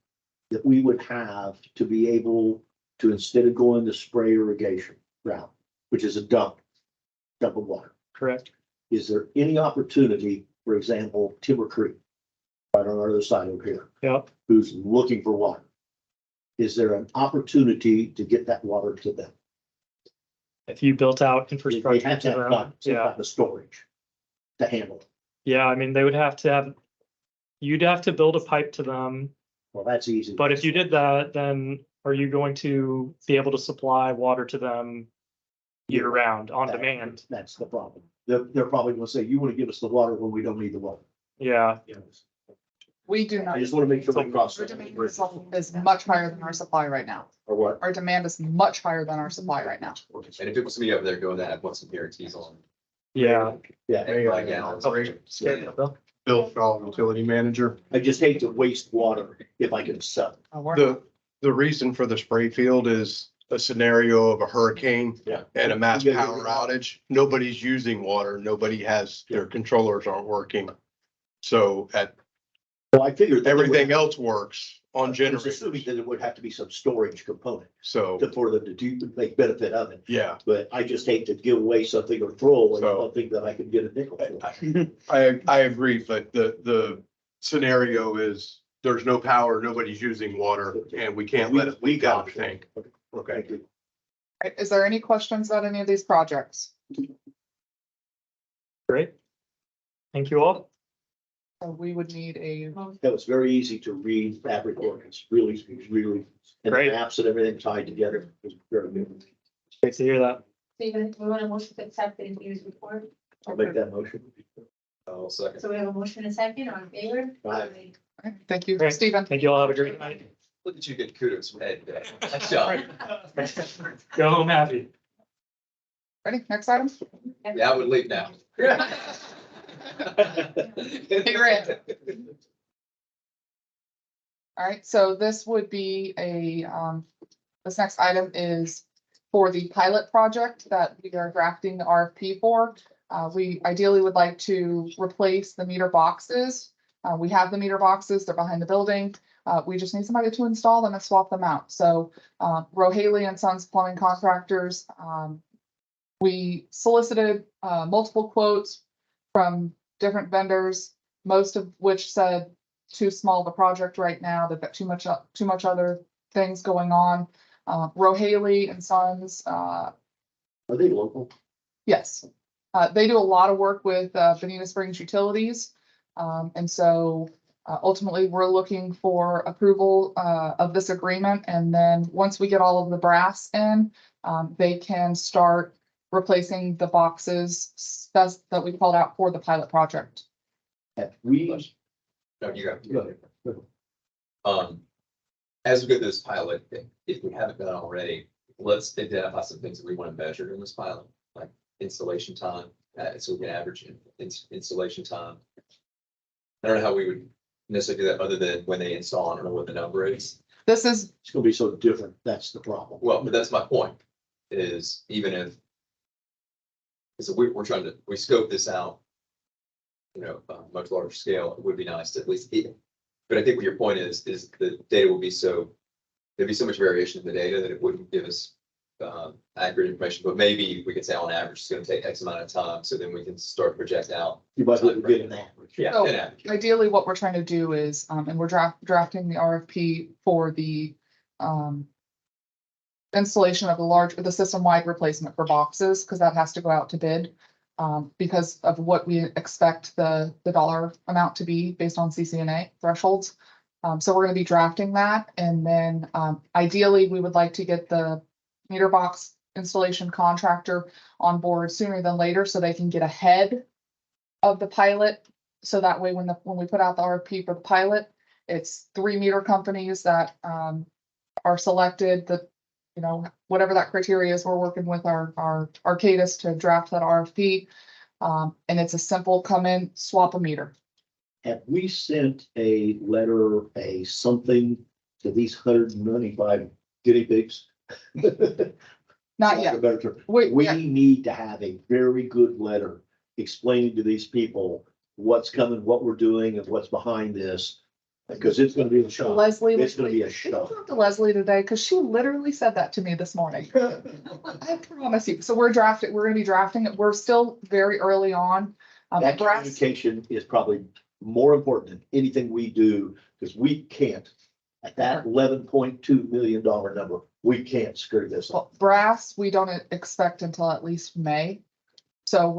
that we would have to be able to, instead of going the spray irrigation route, which is a dump of water? Correct. Is there any opportunity, for example, Timber Creek, right on the other side over here, Yep. who's looking for water? Is there an opportunity to get that water to them? If you built out They infrastructure have to to have them, some yeah. type of storage to handle it. Yeah, I mean, they would have to have, you'd have to build a pipe to them. Well, that's easy. But if you did that, then are you going to be able to supply water to them year round on demand? That's the problem. They're probably gonna say, you wanna give us the water when we don't need the water. Yeah, We do not. I just wanna make sure we cross Our that. demand is much higher than our supply right now. Or what? Our demand is much higher than our supply right now. And if it was me over there going that, I'd want some guarantees on. yeah. Yeah, And like gallons. Bill Shaw, utility manager. I just hate to waste water if I can sell. The reason for the spray field is a scenario of a hurricane Yeah. and a mass You gotta power get it out. outage. Nobody's using water. Nobody has, their controllers aren't working. So Well, I figured. that they would- everything else works on I was generators. assuming that it would have to be some storage component So, for them to do, make benefit of it. yeah, But I just hate to give away something or throw away So- something that I could get a nickel for. I agree, but the scenario is there's no power, nobody's using water, and we can't let it leak out of the tank. Okay. Right, is there any questions about any of these projects? Great. Thank you all. So we would need a, That was very easy to read that report. It's really, and the Great. maps and everything tied together. It was very good. Great to hear that. Steven, we want a motion to accept the engineer's report. I'll make that motion. I'll second. So we have a motion and a second, all in favor? Aye. thank you, Great. Stephen. Thank you all. Have a great night. Look at you get kudos from Ed today. Nice job. Go home happy. Ready, next item? Yeah, I would leave now. Hey, Grant. All right, so this would be this next item is for the pilot project that we are drafting the RFP for. We ideally would like to replace the meter boxes. We have the meter boxes, they're behind the building. We just need somebody to install them and swap them out. So Rohaley and Sons Plumbing Contractors, we solicited multiple quotes from different vendors, most of which said too small of a project right now. They've got too much other things going on. Rohaley and Sons, Are they local? yes, they do a lot of work with Bonita Springs Utilities. And so ultimately, we're looking for approval of this agreement. And then once we get all of the brass in, they can start replacing the boxes that we called out for the pilot project. Have we? No, you got. Go ahead. As we go through this pilot, if we haven't done already, let's identify some things that we want to measure in this pilot, like installation time, so we can average installation time. I don't know how we would necessarily do that other than when they install. I don't know what the number is. This is, It's gonna be so different. That's the problem. Well, but that's my point, is even if. So we're trying to, we scope this out. Much larger scale, it would be nice to at least, but I think what your point is the data will be there'd be so much variation in the data that it wouldn't give us accurate information, but maybe we could say on average, it's gonna take X amount of time, so then we can start to project out. You might be getting that. Yeah, So, an average. ideally, what we're trying to do is, and we're drafting the RFP for the installation of the system-wide replacement for boxes, because that has to go out to bid. Because of what we expect the dollar amount to be based on CCNA thresholds. So we're gonna be drafting that, and then ideally, we would like to get the meter box installation contractor on board sooner than later, so they can get ahead of the pilot. So that way, when we put out the RFP for the pilot, it's 3 meter companies that are selected, that, whatever that criteria is, we're working with our Arcadis to draft that RFP. And it's a simple come in, swap a meter. Have we sent a letter, something to these 195 guinea pigs? Not yet. A better term. We We need to have a very good letter explaining to these people what's coming, what we're doing, and what's behind this. Because it's gonna be a shock. Leslie. It's gonna be a we shock. talked to Leslie today, because she literally said that to me this morning. I promise you. So we're gonna be drafting it. We're still very early on. That Brass- communication is probably more important than anything we do, because we can't, at that $11.2 million number, we can't screw this up. Well, brass, we don't expect until at least May. So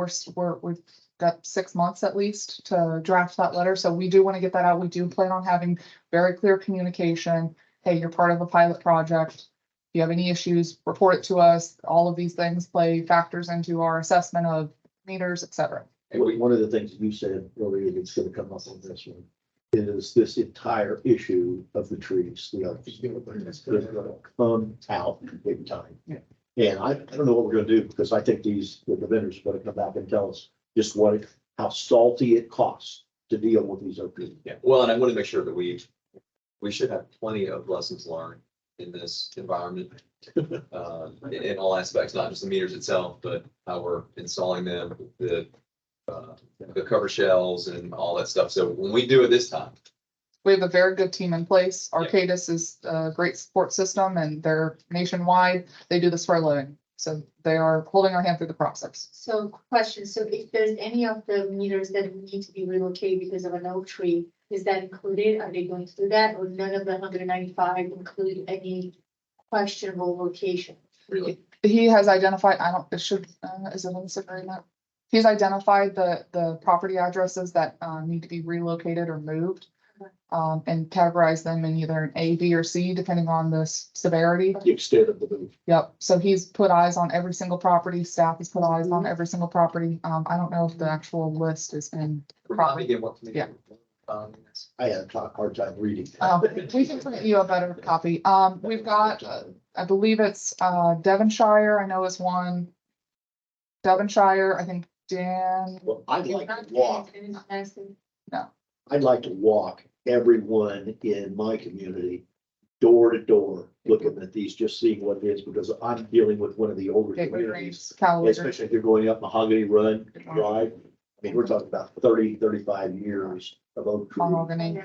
we've got 6 months at least to draft that letter. So we do want to get that out. We do plan on having very clear communication. Hey, you're part of a pilot project. If you have any issues, report it to us. All of these things play factors into our assessment of meters, et cetera. One of the things you said earlier that's gonna come up on this one is this entire issue of the trees. It's gonna come out big time. Yeah. And I don't know what we're gonna do, because I think the vendors are gonna come back and tell us just how salty it costs to deal with these OPs. Yeah, well, and I want to make sure that we should have plenty of lessons learned in this environment. In all aspects, not just the meters itself, but how we're installing them, the cover shells and all that stuff. So when we do it this time. We have a very good team in place. Arcadis is a great support system, and they're nationwide. They do this for a living. So they are holding our hand through the process. So question, so if there's any of the meters that need to be relocated because of an oak tree, is that included? Are they going through that, or none of the 195 include any questionable location? Really? he has identified, I don't, it should, is it in this agreement? He's identified the property addresses that, need to be relocated or moved. And categorize them in either an A, B, or C, depending on the severity. The extent of the move. Yep, so he's put eyes on every single property, staff has put eyes on every single property. I don't know if the actual list is in. Remind me again what committee? Yeah. I had a hard time reading. We can print you a better copy. We've got, I believe it's, Devonshire, I know is one. Devonshire, I think Dan, Well, I'd like to walk, no, I'd like to walk everyone in my community, door to door, looking at these, just seeing what it is, because I'm dealing with one of the older Gateway communities. Greens, Callaway. Especially if you're going up Mahogany Run Drive. I mean, we're talking about 30, 35 years of oak tree. Mahogany.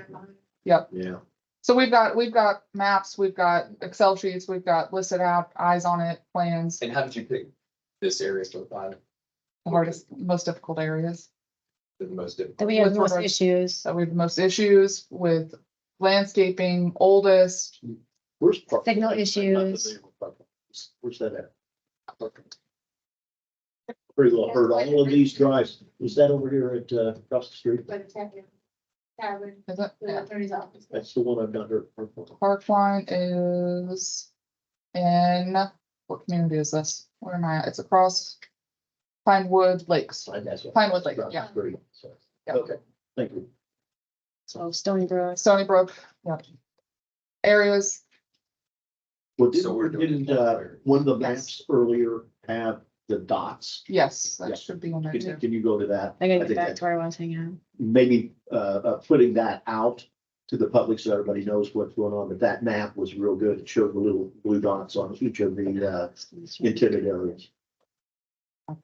Yep, Yeah, so we've got maps, we've got Excel sheets, we've got listed out, eyes on it, plans, And how did you pick this area for the pilot? the hardest, most difficult areas. The most That difficult? we have With most regards- issues. So we have the most issues with landscaping, oldest, where's? Park- Signal I'm not issues. familiar with Park. Where's that at? Pretty well heard all of these drives. Is that over here at, across the street? is it? Yeah. That's the one I've not heard. Parkline is in, what community is this? Where am I at? It's across Pinewood Lakes. Pinewood Lake, yeah. Yeah. Okay, thank you. So Stony Brook. Stony Brook, yeah. Areas, Well, So we're doing didn't, one of the Yes. maps earlier have the dots? yes, Yeah. that should be on there Can too. can you go to that? I gotta think get back that- to where I was hanging out. Maybe, putting that out to the public so everybody knows what's going on, but that map was real good. It showed the little blue dots on each of the, intended areas.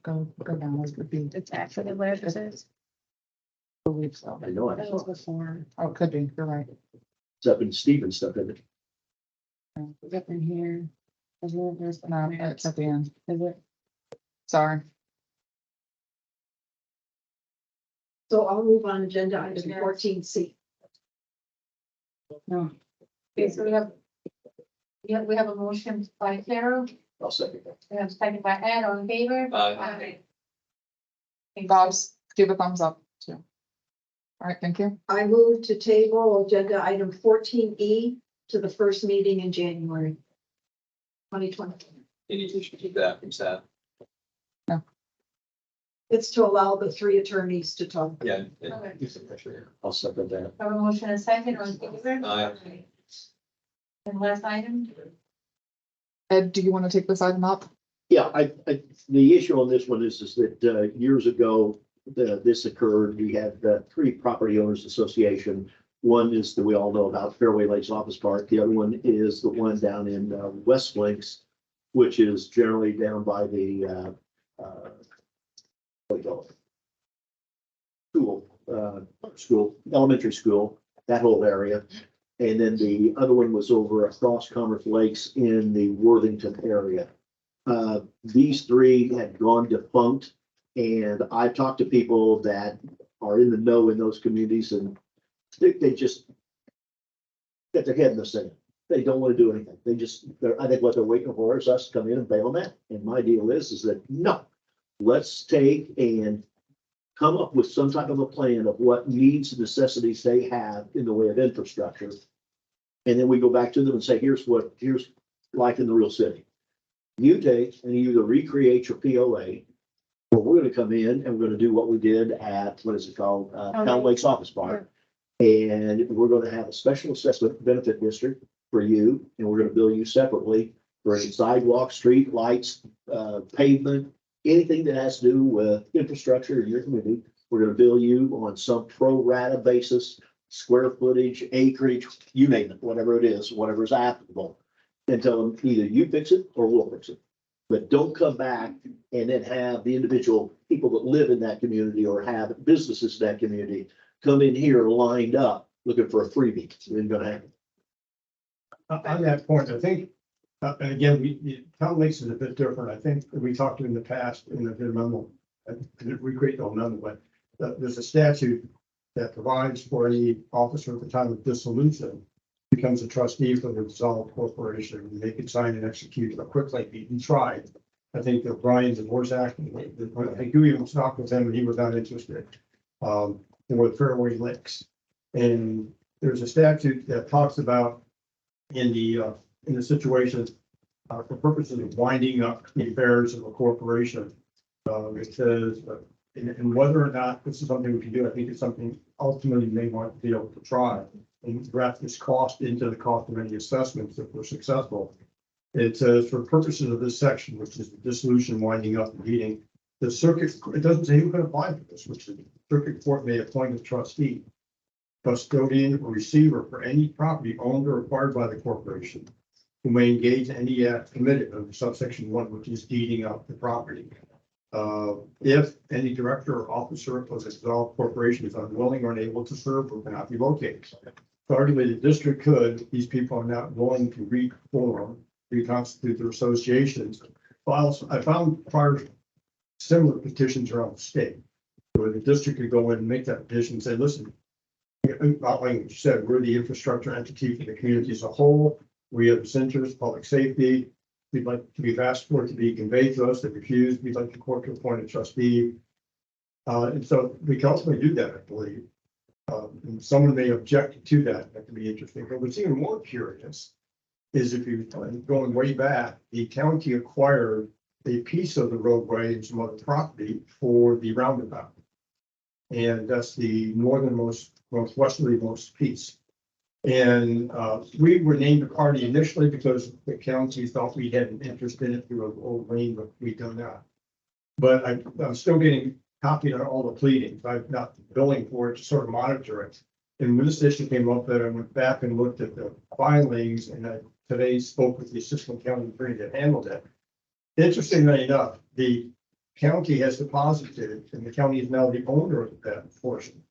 Go down, it would be, It's actually what it is. I believe so. I know That was it's before. Oh, it could be, you're right. up in Stevens stuff, isn't it? It's up in here. There's No, it's at the end, Is it? sorry. So I'll move on agenda item 14C. No. Okay, so we have a motion by Carol, I'll second that. we have a second by Ed, all in favor? Aye. Bob's, give a thumbs up too. All right, thank you. I move to table agenda item 14E to the first meeting in January 2020. Any issue with that from staff? It's to allow the three attorneys to talk. Yeah. Okay. Use some pressure here. I'll second that. Have a motion and a second, all in favor? Aye. And last item? Ed, do you want to take this item up? Yeah, the issue on this one is that, years ago, this occurred. We had, three property owners association. One is that we all know about Fairway Lakes Office Park. The other one is the one down in, West Links, which is generally down by the, what do you call it? School, elementary school, that whole area. And then the other one was over across Commerce Lakes in the Worthington area. These three had gone defunct, and I've talked to people that are in the know in those communities, and they just got their head in the sand. They don't want to do anything. I think what they're waiting for is us to come in and bail them out. And my deal is that, no, let's take and come up with some type of a plan of what needs and necessities they have in the way of infrastructure. And then we go back to them and say, here's life in the real city. You take and you either recreate your POA, or we're gonna come in and we're gonna do what we did at, what is it called? Town Lakes Office Park. And we're gonna have a special assessment benefit district for you, and we're gonna bill you separately for any sidewalks, street lights, pavement, anything that has to do with infrastructure in your community. We're gonna bill you on some pro rata basis, square footage, acreage, you name it, whatever it is, whatever is applicable. And tell them either you fix it or we'll fix it. But don't come back and then have the individual people that live in that community or have businesses in that community come in here lined up looking for a freebie. It ain't gonna happen. On that point, I think, and again, Town Lakes is a bit different. I think we talked in the past in the memo, we create no memo, but there's a statute that provides for any officer at the time of dissolution becomes a trustee for the dissolved corporation, and they can sign and execute a quick like beaten tried I think that Brian's divorce act, I think you even talked with him and he was not interested. For fairway licks. And there's a statute that talks about in the situation, for purposes of winding up the affairs of a corporation. It says, and whether or not this is something we can do, I think it's something ultimately you may want to be able to try and draft this cost into the cost of any assessments if we're successful. It says for purposes of this section, which is the dissolution, winding up, and meeting, the circuit, it doesn't say who can apply for this, which is the circuit court may appoint a trustee, custodian, or receiver for any property owned or acquired by the corporation, who may engage in any act committed under subsection 1, which is deeding up the property. If any director or officer of a dissolved corporation is unwilling or unable to serve or cannot be located. So arguably the district could, these people are not willing to reform, reconstitute their associations. Files, I found prior similar petitions around the state, where the district could go in and make that petition and say, listen, not like you said, we're the infrastructure entity for the community as a whole. We have centers, public safety. We'd like to be asked for it to be conveyed to us. They refused. We'd like the court to appoint a trustee. And so we can ultimately do that, I believe. And someone may object to that. That could be interesting. But what's even more curious is if you going way back, the county acquired a piece of the roadway and some other property for the roundabout. And that's the northwesterly most piece. And we were named a party initially because the county thought we had an interest in it through an old lane, but we do not. But I'm still getting copied on all the pleadings. I'm not billing for it to sort of monitor it. And when this issue came up, that I went back and looked at the filings, and I today spoke with the assistant county attorney that handled it. Interestingly enough, the county has deposited, and the county is now the owner of that portion.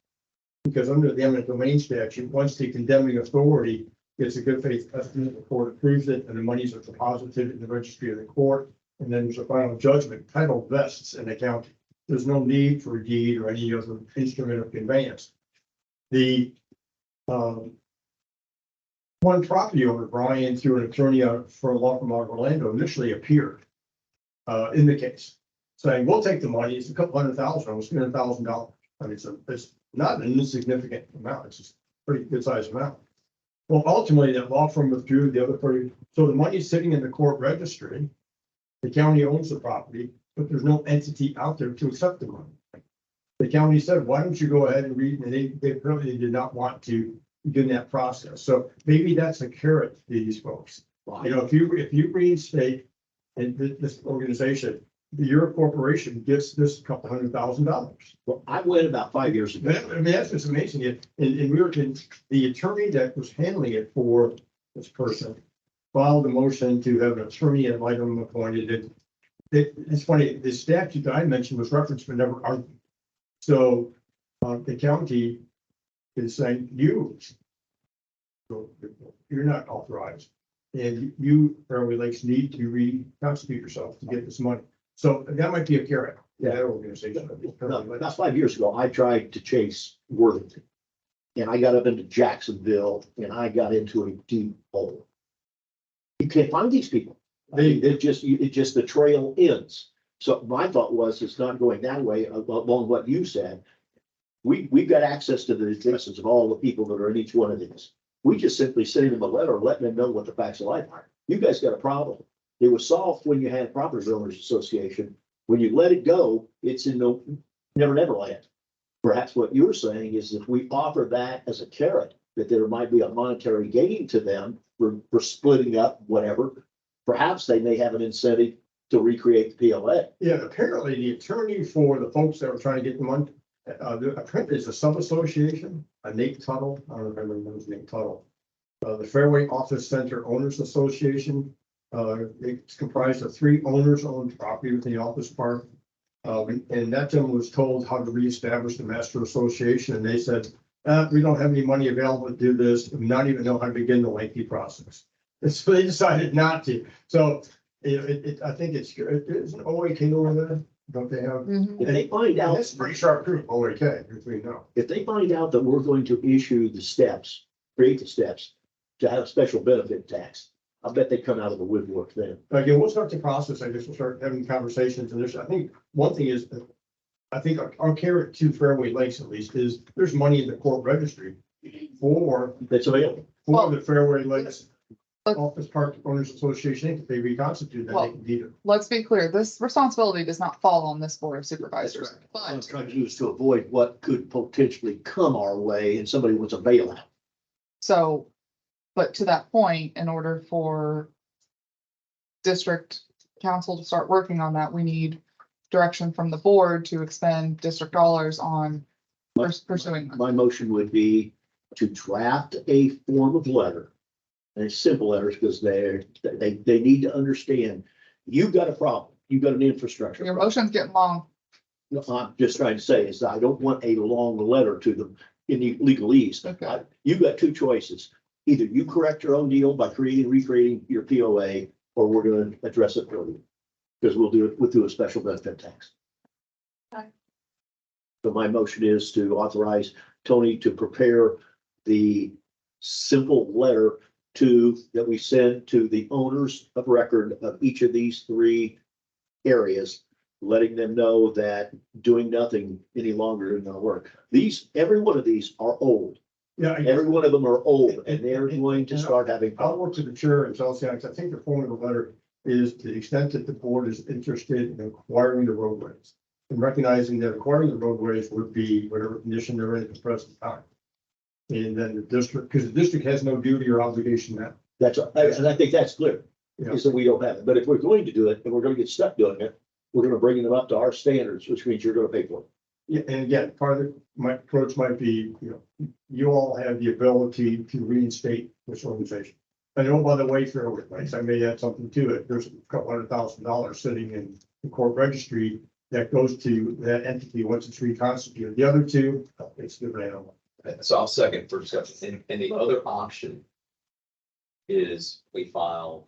Because under the eminent domain statute, once the condemning authority gets a good faith estimate, the court approves it, and the monies are deposited in the registry of the court, and then there's a final judgment, title vests in the county. There's no need for a deed or any other instrument of conveyance. The one property owner, Brian, through an attorney for a law firm out of Orlando, initially appeared in the case, saying, we'll take the money. It's a couple $100,000, almost $300,000. I mean, it's not an insignificant amount. It's just a pretty good sized amount. Well, ultimately, that law firm withdrew the other party. So the money's sitting in the court registry. The county owns the property, but there's no entity out there to accept the money. The county said, why don't you go ahead and read? And they apparently did not want to begin that process. So maybe that's a carrot to these folks. You know, if you reinstate in this organization, your corporation gets this couple $100,000. Well, I went about 5 years ago. I mean, that's just amazing. And we were in, the attorney that was handling it for this person filed a motion to have an attorney ad litem appointed. It's funny, the statute that I mentioned was referenced but never argued. So the county is saying you're not authorized, and you, Fairway Lakes, need to reconstitute yourself to get this money. So that might be a carrot. Yeah, that organization. No, about 5 years ago, I tried to chase Worthington. And I got up into Jacksonville and I got into a deep hole. You can't find these people. It just the trail ends. So my thought was, it's not going that way along what you said. We've got access to the addresses of all the people that are in each one of these. We just simply send them a letter letting them know what the facts of life are. You guys got a problem. It was solved when you had Property Owners Association. When you let it go, it's in no never land. Perhaps what you're saying is if we offer that as a carrot, that there might be a monetary gain to them for splitting up whatever, perhaps they may have an incentive to recreate the PLA. Yeah, apparently the attorney for the folks that were trying to get the money, apparently it's a sub-association, Nate Tuttle, I don't remember his name, Tuttle. The Fairway Office Center Owners Association. It's comprised of 3 owners owned property within the office park. And that gentleman was told how to reestablish the master association, and they said, we don't have any money available to do this, and not even know how to begin the lengthy process. And so they decided not to. So I think it's an OAK over there, don't they have? If they find out, That's a pretty sharp group, OAK, between now. if they find out that we're going to issue the steps, create the steps to have special benefit tax, I bet they come out of the woodwork then. Again, we'll start the process. I guess we'll start having conversations and there's, I think, one thing is, I think our carrot to Fairway Lakes at least is there's money in the court registry for, That's available. for the Fairway Lakes Office Park Owners Association. If they reconstitute, then they can deed it. Let's be clear, this responsibility does not fall on this board of supervisors. What I'm But trying to do is to avoid what could potentially come our way and somebody wants a bailout. so, but to that point, in order for district council to start working on that, we need direction from the board to expend district dollars on pursuing that. My motion would be to draft a form of letter. And it's simple letters because they need to understand, you've got a problem, you've got an infrastructure. Your problem. motion's getting long. No, I'm just trying to say is I don't want a long letter to them in the legalese. Okay. You've got two choices. Either you correct your own deal by recreating your POA, or we're gonna address it for you. Because we'll do a special benefit tax. Okay. So my motion is to authorize Tony to prepare the simple letter that we send to the owners of record of each of these three areas, letting them know that doing nothing any longer isn't gonna work. Every one of these are old. Yeah. Every one of them are old and they're going to start having I'll problems. work to the chair and tell Sean, 'cause I think the form of the letter is to the extent that the board is interested in acquiring the roadways. And recognizing that acquiring the roadways would be whatever condition they're in at the present time. And then the district, because the district has no duty or obligation now. And I think that's clear, Yeah. is that we don't have it. But if we're going to do it, and we're gonna get stuck doing it, we're gonna bring them up to our standards, which means you're gonna pay for it. Yeah, and again, part of my approach might be, you all have the ability to reinstate this organization. And oh, by the way, Fairway Lakes, I may add something to it. There's a couple $100,000 sitting in the court registry that goes to that entity once it's reconstituted. The other two, it's the animal. So I'll second for discussion. And the other option is we file,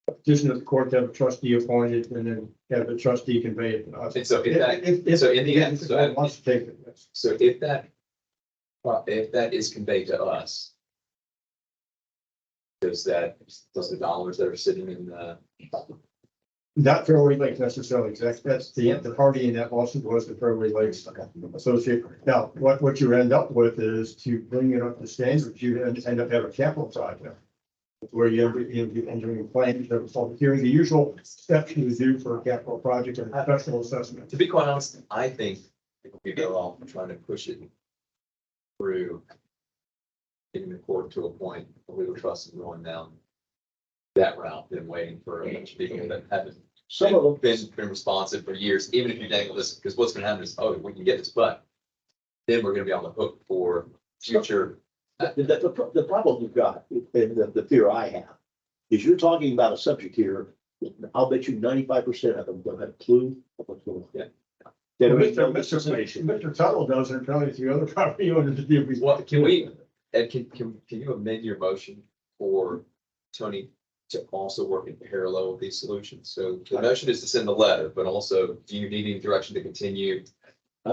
Petition of the court to have a trustee appointed and then have the trustee convey it to us. and so if that, If- so in the end, if the court wants to take it, yes. so if that is conveyed to us, does the dollars that are sitting in the, Not Fairway Lakes necessarily, 'cause that's the party in that lawsuit was the Fairway Lakes Association. Now, what you end up with is to bring it up to standards, you end up having a capital project. Where you entering plans, hearing the usual steps you do for a capital project and professional assessment. to be quite honest, I think we go off trying to push it through getting the court to a point where we were trusting going down that route than waiting for a bunch of people that haven't Some of them, been responsive for years, even if you dangle this, because what's gonna happen is, oh, we can get this, but then we're gonna be on the hook for future. the problem you've got, and the fear I have, is you're talking about a subject here, I'll bet you 95% of them don't have a clue of what's going on. Yeah. They don't even know this is an issue. Mr. Tuttle does, and probably the other property owners to do. What, can we, Ed, can you amend your motion for Tony to also work in parallel with these solutions? So the motion is to send the letter, but also, do you need any direction to continue?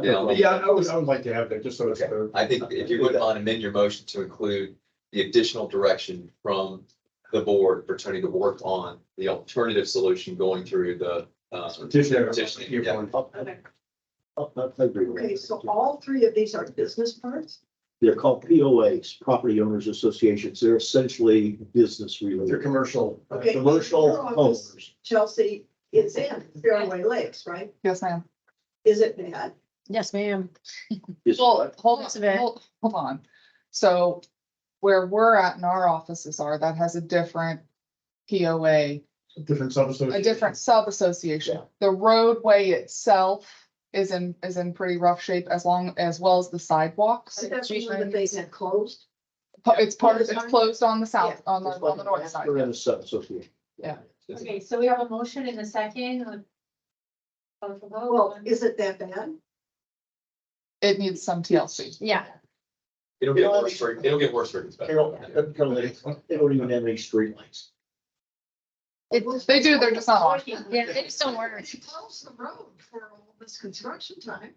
Yeah, I would like to have that, just so it's. Okay. I think if you wouldn't mind amend your motion to include the additional direction from the board for Tony to work on the alternative solution going through the Petition. petitioning. Yeah. I agree with Okay, that. so all three of these are business parts? They're called POAs, Property Owners Associations. They're essentially business They're related. commercial. Okay. Commercial Your office, owners. Chelsea, it's in Fairway Lakes, right? Yes, ma'am. Is it bad? Yes, ma'am. Is Well, what? hold That's on, a bit. hold on. So where we're at in our offices are, that has a different POA, Different sub-associations. a different sub-association. Yeah. The roadway itself is in pretty rough shape as well as the sidewalks. So that's the one that they had closed? It's closed on the south, on the north side. We're in a sub-association. Yeah. Okay, so we have a motion in a second. Well, is it that bad? It needs some TLC. Yeah. It'll get worse for it's better. Carol, they don't even have any streetlights. They do, they're just not on. Yeah, they just don't work. They closed the road for all this construction time.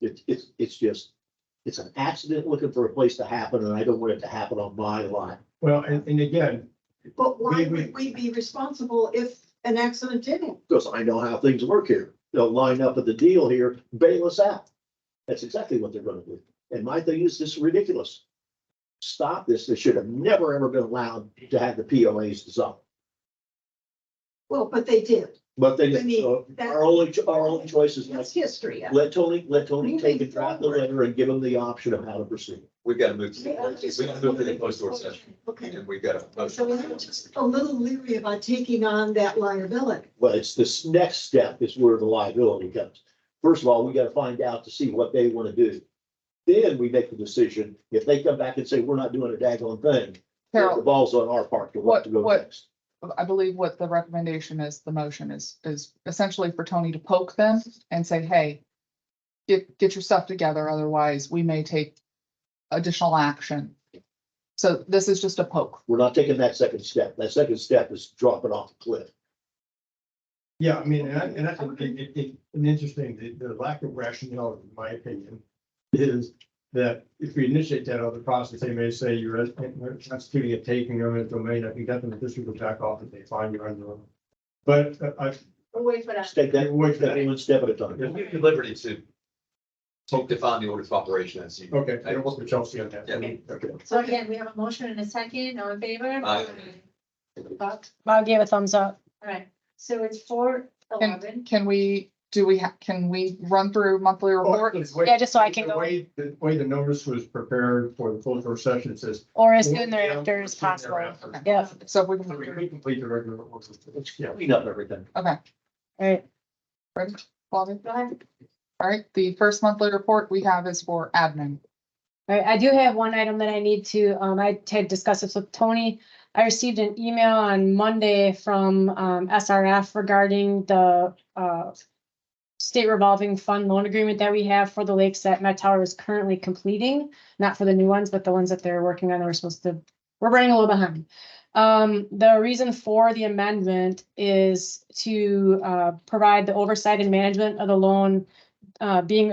It's an accident looking for a place to happen, and I don't want it to happen on my lot. Well, and again, But why We- would we be responsible if an accident did happen? Because I know how things work here. They'll line up at the deal here, bail us out. That's exactly what they're gonna do. And my thing is, this is ridiculous. Stop this. They should have never, ever been allowed to have the POAs dissolved. Well, but they did. But they, I mean, that- our only choice is That's history. let Tony take and draft the letter and give him the option of how to proceed. We've got to move. We got to move to the closed door session, Okay. and we've got to. So I'm just a little leery about taking on that liability. Well, it's this next step is where the liability comes. First of all, we gotta find out to see what they wanna do. Then we make the decision. If they come back and say, we're not doing a daggone thing, the Carol, ball's on our part to what to go What- next. I believe what the recommendation is, the motion is essentially for Tony to poke them and say, hey, get your stuff together, otherwise we may take additional action. So this is just a poke. We're not taking that second step. That second step is dropping off a cliff. Yeah, I mean, and I think an interesting, the lack of rationale, in my opinion, is that if we initiate that other process, they may say you're constituting a taking of a domain. I think that's when the district will back off if they find you're under. But We'll wait for that. Just take that one step at a time. We'll give you liberty to define the orders of operation as you. okay, I don't work with Chelsea on that. Yeah. Okay. So again, we have a motion and a second, all in favor? Aye. Bob? I'll give a thumbs up. All right, so it's 4:11. Can we run through monthly reports? Yeah, just so I can The go, way the notice was prepared for the closed door session, it says. or as soon thereafter as possible. Yeah, So if we So can, we complete the regular. Yeah. Clean up everything. okay, all right. ready, Bobby? Go ahead. All right, the first monthly report we have is for admin. All right, I do have one item that I need to, I had discussed this with Tony. I received an email on Monday from, SRF regarding the, state revolving fund loan agreement that we have for the lakes that Met Tower is currently completing, not for the new ones, but the ones that they're working on, we're running a little behind. The reason for the amendment is to, provide the oversight and management of the loan, turning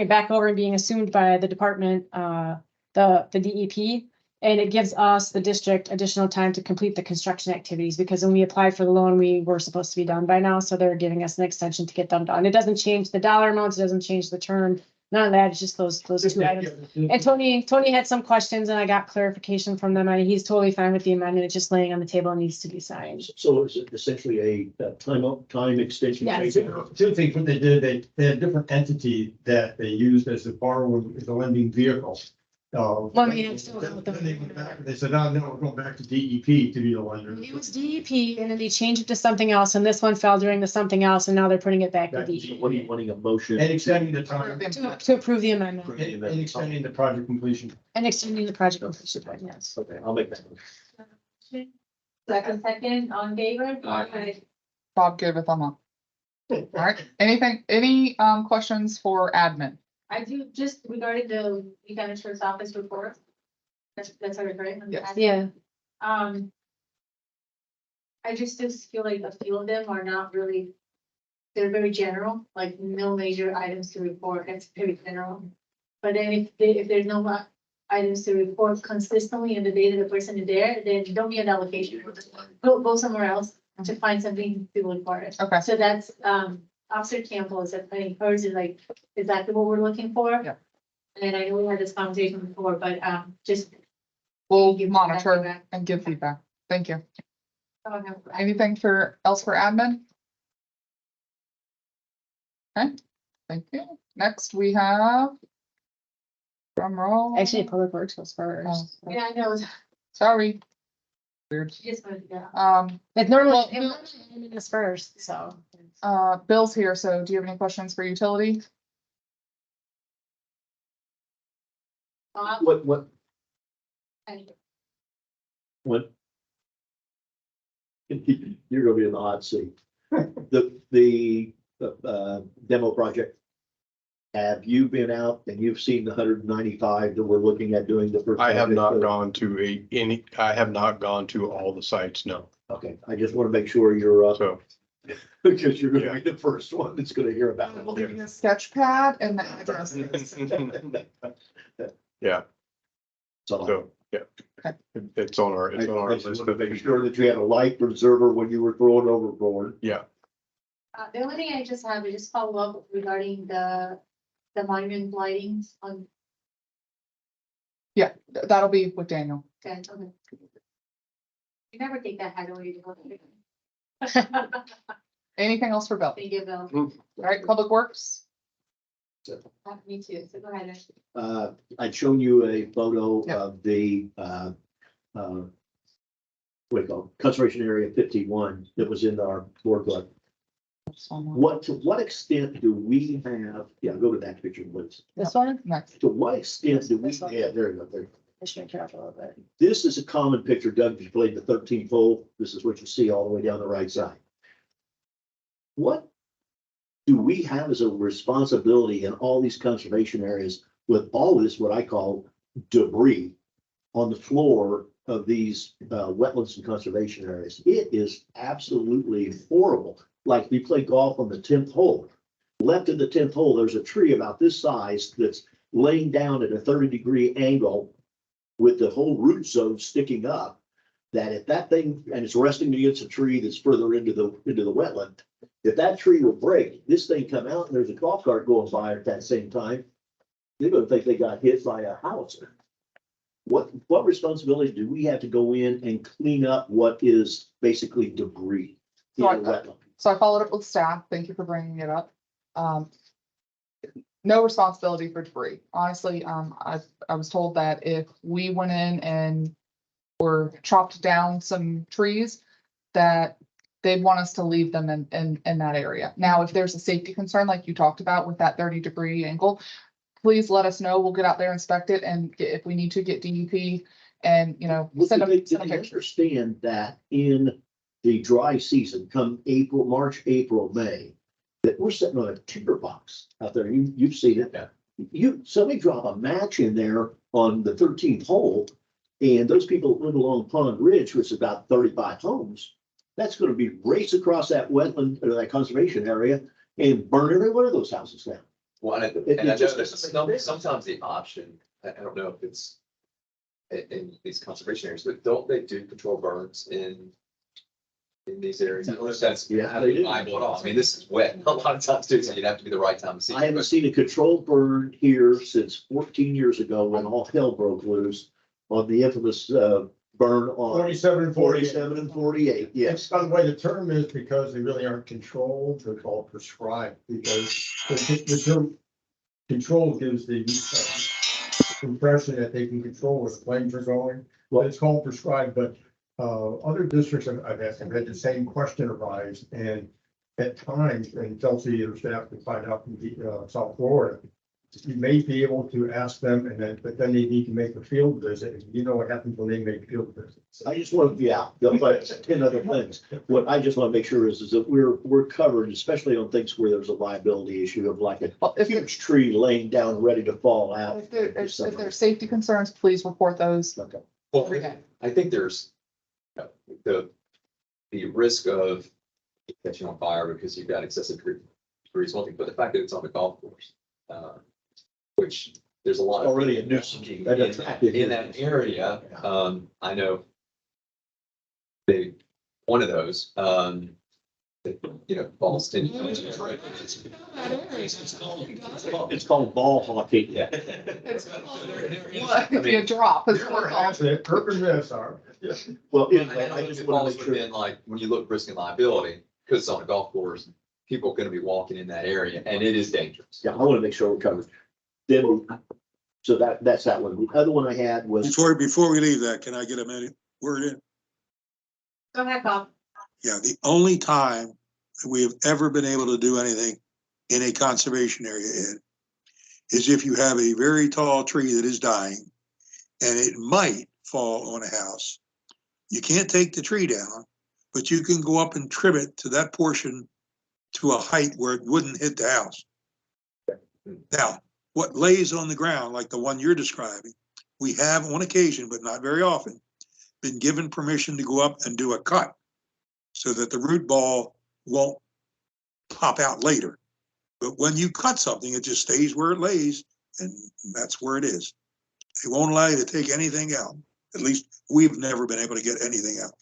it back over and being assumed by the department, the DEP. And it gives us, the district, additional time to complete the construction activities, because when we applied for the loan, we were supposed to be done by now, so they're giving us an extension to get them done. It doesn't change the dollar amounts, it doesn't change the term, none of that, it's just those two items. And Tony had some questions and I got clarification from them, and he's totally fine with the amendment, it's just laying on the table and needs to be signed. So is it essentially a time extension? Yes. Two things, what they did, they had a different entity that they used as a borrowing, as a lending vehicle. Well, I mean, it's still Then with them. they went back- they said, no, we're going back to DEP to be the lender. It was DEP and then they changed it to something else, and this one fell during the something else, and now they're putting it back to Back to DEP. What are you wanting a motion? And extending the time, To approve the amendment and extending the project completion. and extending the project completion time, yes. Okay, I'll make that. Second, all in favor? Aye. Bob gave a thumb up. All right, any questions for admin? I do, just regarding the Economist office report. That's how it's right? Yes. Yeah, I just feel like a few of them are not really, they're very general, like no major items to report, that's very general. But then if there's no items to report consistently in the day that the person is there, then don't be an allocation. Go somewhere else to find something to report. Okay. So that's, Officer Campbell is, I think, hers is like exactly what we're looking for. Yeah. And I know we had this conversation before, but, just. We'll give monitor feedback. and give feedback. Thank you. Oh, no. Anything else for admin? Okay, thank you. Next, we have. Drum roll. actually, Public Works was first. Oh. Yeah, I know, Sorry. Weird. just, yeah. But normally, Well, it normally is first, so. Bill's here, so do you have any questions for utility? What, you're gonna be in the hot seat. The demo project. Have you been out and you've seen the 195 that we're looking at doing the first? I have not project? gone to I have not gone to all the sites, no. Okay, I just want to make sure you're up, So, because you're gonna be the first one that's gonna hear about We'll it. give you a sketch pad and the addresses. yeah, So, so It's on our, it's on our I list. just want to make sure that you had a life preserver when you were throwing overboard. Yeah, The only thing I just have is just follow up regarding the monument lightings on, Yeah, that'll be with Daniel. okay. You never take that hat away. Anything else for Bill? Thank you, Bill. All right, Public Works. Me too, so go ahead. I'd shown you a photo Yep. of the, what do you call it? Conservation Area 51 that was in our board book. To what extent do we have, yeah, go to that picture, please. This one? Next. To what extent do we, yeah, there you go, there. This is a common picture, Doug, if you played the 13th hole, this is what you see all the way down the right side. What do we have as a responsibility in all these conservation areas with all this, what I call debris on the floor of these wetlands and conservation areas? It is absolutely horrible. Like we play golf on the 10th hole. Left of the 10th hole, there's a tree about this size that's laying down at a 30-degree angle with the whole root zone sticking up. That if that thing, and it's resting against a tree that's further into the wetland, if that tree will break, this thing come out and there's a golf cart going by at that same time, they're gonna think they got hit by a house. What responsibility do we have to go in and clean up what is basically debris in So the wetland? So I followed up with staff. Thank you for bringing it up. No responsibility for debris. Honestly, I was told that if we went in and or chopped down some trees, that they'd want us to leave them in that area. Now, if there's a safety concern, like you talked about with that 30-degree angle, please let us know. We'll get out there, inspect it, and if we need to get DEP and, send them Did they pictures. understand that in the dry season, come April, March, April, May, that we're sitting on a timber box out there? You've seen it. Yeah. Somebody drop a match in there on the 13th hole, and those people that live along Pond Ridge, which is about 35 homes, that's gonna be race across that wetland or that conservation area and burn every one of those houses down. Well, and It I know just there's doesn't make sense. sometimes the option, I don't know if it's in these conservation areas, but don't they do control burns in these areas? I don't know if that's Yeah, they do. viable at all. I mean, this is wet a lot of times too, so you'd have to be the right time to see. I haven't seen a controlled burn here since 14 years ago when all hell broke loose on the infamous burn on 47 and 48. 47 and 48. Yes. By the way, the term is because they really aren't controlled, they're called prescribed, because the term control gives the impression that they can control where the flames are going. Well, it's called prescribed, but other districts I've had the same question arise, and at times, and Chelsea or staff can find out from South Florida, you may be able to ask them, but then they need to make a field visit, and you know what happens when they make field visits. I just want, but 10 other things. What I just want to make sure is that we're covered, especially on things where there's a liability issue of like Well, a huge tree laying down ready to fall out. If there's safety concerns, please report those. Okay. Well, I think there's the risk of catching on fire because you've got excessive debris is one thing, but the fact that it's on the golf course, which there's a lot. Already a of nuisance. in An attractive in that area. I know one of those, falls in. It's called ball hockey. Yeah. It'd be a drop. Actually, urban myths are. Well, I anyway, I know just it want to falls make sure. within, like, when you look risk and liability, because it's on a golf course, people are gonna be walking in that area, and it is dangerous. Yeah, I want to make sure we're covered. Then, so that's that one. The other one I had was, Before we leave that, can I get a minute word in? Go ahead, Bob. Yeah, the only time that we have ever been able to do anything in a conservation area, Ed, is if you have a very tall tree that is dying and it might fall on a house. You can't take the tree down, but you can go up and trim it to that portion to a height where it wouldn't hit the house. Now, what lays on the ground, like the one you're describing, we have on occasion, but not very often, been given permission to go up and do a cut so that the root ball won't pop out later. But when you cut something, it just stays where it lays, and that's where it is. They won't allow you to take anything out. At least we've never been able to get anything out.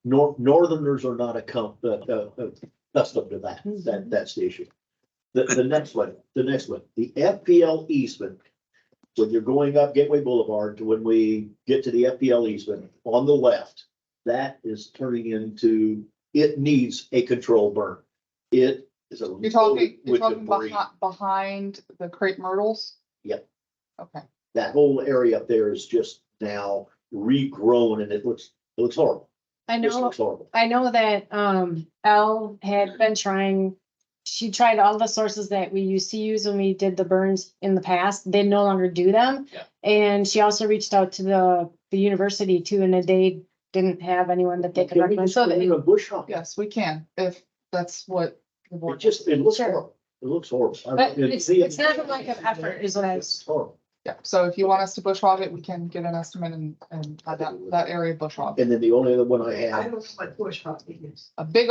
Northerners are not accustomed to that. That's the issue. The next one, the FPL easement. When you're going up Gateway Boulevard to when we get to the FPL easement on the left, that is turning into, it needs a control burn. It is a. You're talking with debris. behind the crepe myrtles? Yep. Okay. That whole area up there is just now regrown and it looks horrible. I This know, looks horrible. I know that, Elle had been trying, she tried all the sources that we used to use when we did the burns in the past. They no longer do them. Yeah. And she also reached out to the university too, and they didn't have anyone that they could Can we recommend. just So put in they, a bush hog? Yes, we can, if that's what the It board. looks Sure. horrible. It looks horrible. but it's not a lack of effort is what I was. It's horrible. Yeah, so if you want us to bush hog it, we can get an estimate and have that area bush hog. And then the only other one I I have, don't know what bush hopping is. A big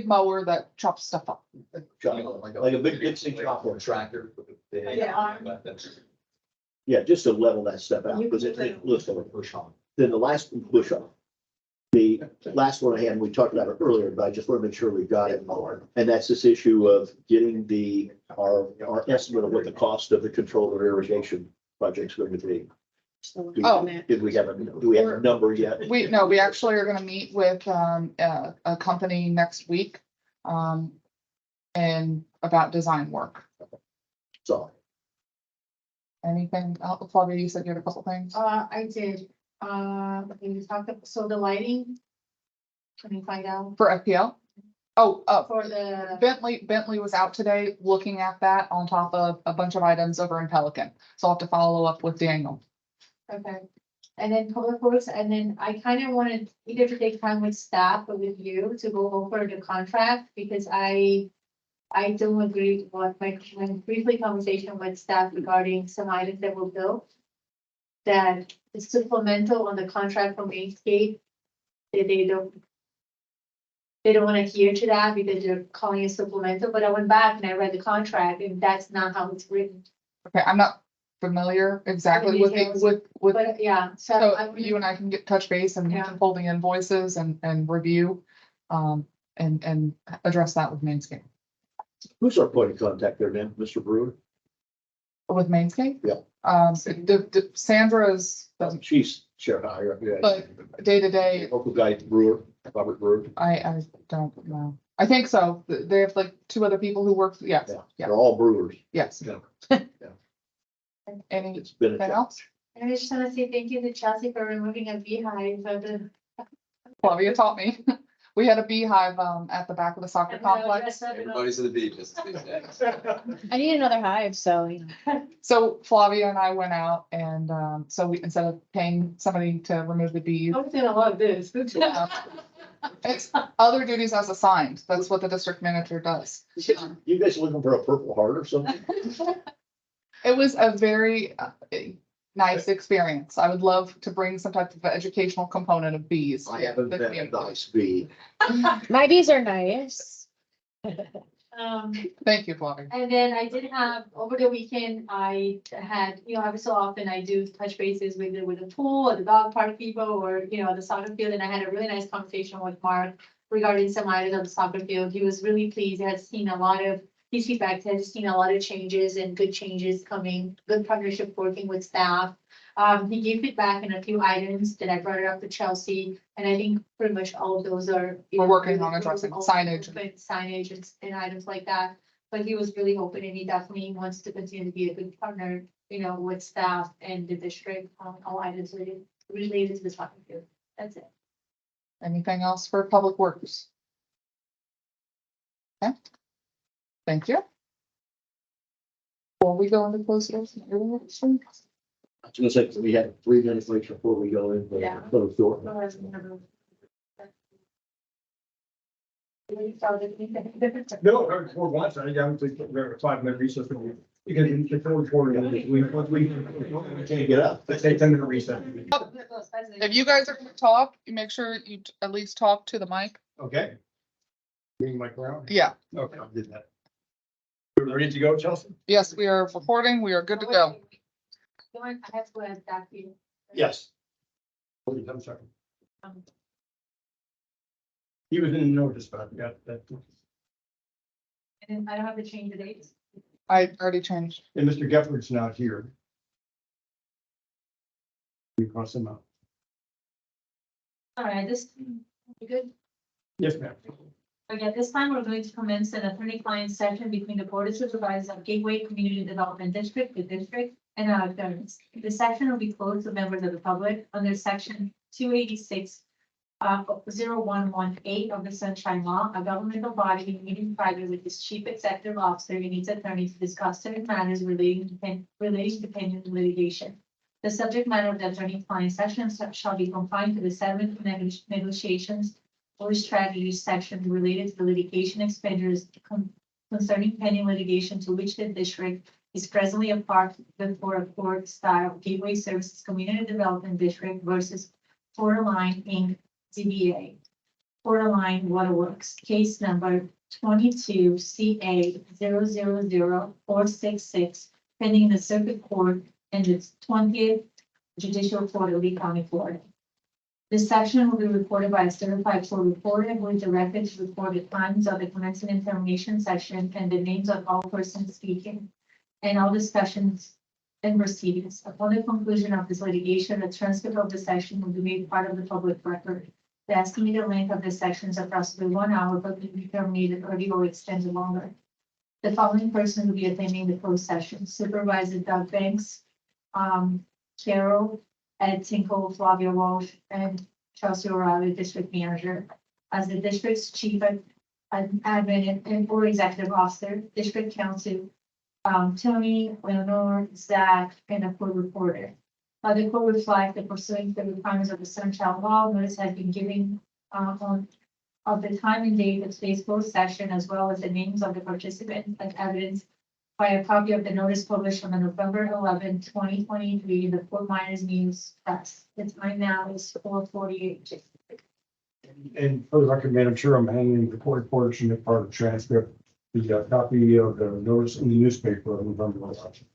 mower that chops stuff up. like a big Dixie chopper. Tractor. with a big- Yeah. Yeah, just to level that stuff out, because it looks like a bush hog. Then the last one, bush hog. The last one I had, we talked about it earlier, but I just want to make sure we've got it more. And that's this issue of getting our estimate of what the cost of the control of irrigation project's going to be. Oh. Do we have a number yet? We actually are gonna meet with, a company next week, and about design work. So, Anything else? Flavia, you said you had a couple things. I did, we talked, so the lighting. Can you find out For FPL? Oh, for the, Bentley was out today looking at that on top of a bunch of items over in Pelican. So I'll have to follow up with Daniel. okay. And then public works, and then I kind of wanted either to take time with staff or with you to go over the contract, because I don't agree with my briefly conversation with staff regarding some items that were built. That the supplemental on the contract from Mainscape, that they don't want to adhere to that because they're calling it supplemental, but I went back and I read the contract and that's not how it's written. Okay, I'm not familiar exactly with But yeah, so so you and I can get touch base and Yeah. pull the invoices and review, and address that with Mainscape. who's our point of contact there, man? Mr. Brewer? With Mainscape? Yeah. Sandra's, doesn't, She's Sheriff Hire. but day to day, Local guy, Brewer, Robert Brewer. I don't know. I think so. They have like two other people who work, yes, Yeah, yeah, they're all brewers. yes. Yeah. Anything It's been a else? And I just want to say thank you to Chelsea for removing a beehive of the. Flavia taught me. We had a beehive, at the back of the soccer complex. Everybody's at the beach. I need another hive, so, you know. So Flavia and I went out and, so we, instead of paying somebody to remove the bees, I'm doing a lot of this. it's other duties as assigned. That's what the district manager does. You guys looking for a Purple Heart or something? It was a very nice experience. I would love to bring some type of educational component of bees. I haven't to the been a community. nice bee. My bees are nice. Thank you, Flavia. And then I did have, over the weekend, I had, every so often I do touch bases with the pool or the dog park people or, the soccer field. And I had a really nice conversation with Mark regarding some items of the soccer field. He was really pleased. He had seen a lot of, his feedback has seen a lot of changes and good changes coming, good partnership working with staff. He gave feedback in a few items that I brought it up to Chelsea, and I think pretty much all of those are. We're working on addressing signage. Signage and items like that, but he was really open and he definitely wants to continue to be a good partner, with staff and the district on all items related to the soccer field. That's it. Anything else for Public Works? Okay. Thank you. Before we go into closed session, I was gonna say, we had 3 minutes late before we go in, Yeah. close door. No, for once, I don't think we're a 5-minute recess. Because we Can't get up. let's take 10-minute recess. if you guys are gonna talk, you make sure you at least talk to the mic. Okay. Bring my crown. Yeah, Okay, I did that. We're ready to go, Chelsea? yes, we are recording. We are good to go. I have to add that to you. Yes. I'm sorry. He was in the notice, but I forgot that. And I don't have to change the dates. I already changed. And Mr. Gephardt not here. We cross him out. All right, this, you good? Yes, ma'am. Okay, at this time, we're going to commence an attorney-client session between the Board of Supervisors of Gateway Community Development District, the district, and our attorneys. The session will be closed to members of the public under section 286, 0118 of the Sunshine Law. A governmental body meeting private with its chief executive officer and its attorney to discuss certain matters relating to pending litigation. The subject matter of the attorney-client session shall be confined to the settlement negotiations or strategies section related to the litigation expenditures concerning pending litigation to which the district is presently a part before a court-style Gateway Services Community Development District versus Borderline Inc. DBA. Borderline Waterworks, case number 22 CA 000-466, pending in the circuit court and its 20th Judicial Court of Lee County, Florida. This section will be recorded by a certified court reporter who is directed to record the times of the commencement and termination session and the names of all persons speaking and all discussions and proceedings. Upon the conclusion of this litigation, a transcript of the session will be made part of the public record. The estimated length of this section is approximately 1 hour, but may be terminated early or extended longer. The following person will be attending the closed session: Supervisor Doug Banks, Carol, Ed Tinkle, Flavia Walsh, and Chelsea O'Reilly, District Manager. As the district's chief admin and or executive officer, District Counsel, Tony, Leonore, Zach, and a court reporter. The court reflects that pursuant to the requirements of the Sunshine Law, notice has been given of the time and date of today's closed session, as well as the names of the participants and evidence by a copy of the notice published on November 11, 2023 in the Fort Myers News Press. The time now is 4:48. And for the record, Madam Chair, I'm handing the court portion of part of the transcript, the copy of the notice in the newspaper of November 11th.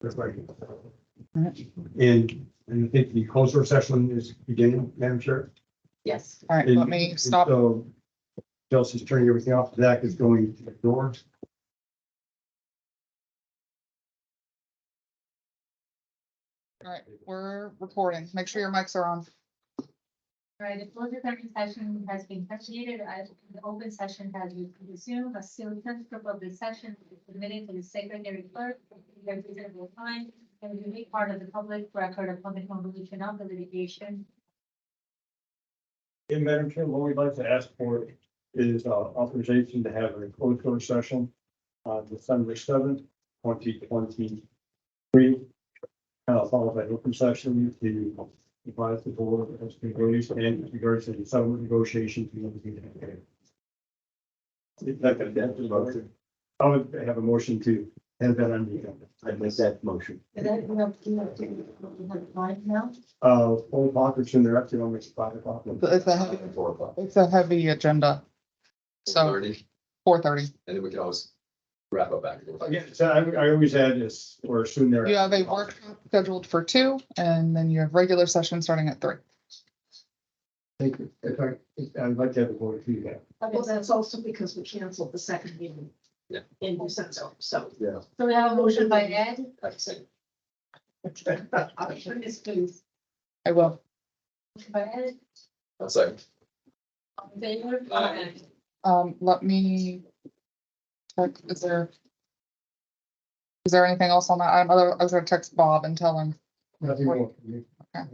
That's right. And I think the closed session is beginning, Madam Chair. Yes. All right, let me stop. So Chelsea's turning everything off. Zach is going to the door. All right, we're recording. Make sure your mics are on. All right, the closed attorney session has been terminated. The open session has been resumed. A sealed transcript of the session will be submitted to the secretary clerk at a reasonable time and will be part of the public record upon the conclusion of the litigation. And Madam Chair, what we'd like to ask for is authorization to have a closed session on December 7th, 2023. Followed by open session to advise the board as to release and with regards to the settlement negotiations. I would have a motion to have that on the agenda. I make that motion. And then you have time now. 4 o'clock or sooner, actually, almost 5 o'clock. It's a heavy, 4 o'clock. it's a heavy agenda. So 4:30, 4:30. and then we can always wrap up back. Again, so I always add this or soon there. You have a workshop scheduled for 2, and then you have regular session starting at 3. Thank you. I'd like to have a vote to that. Well, that's also because we canceled the second meeting. Yeah. In December, so. Yeah. So we have a motion by Ed. I can say, I will. Motion by Ed. I'll second. All in favor? Aye. Let me check, is there anything else on that? I was gonna text Bob and tell him. Nothing more from me. Okay.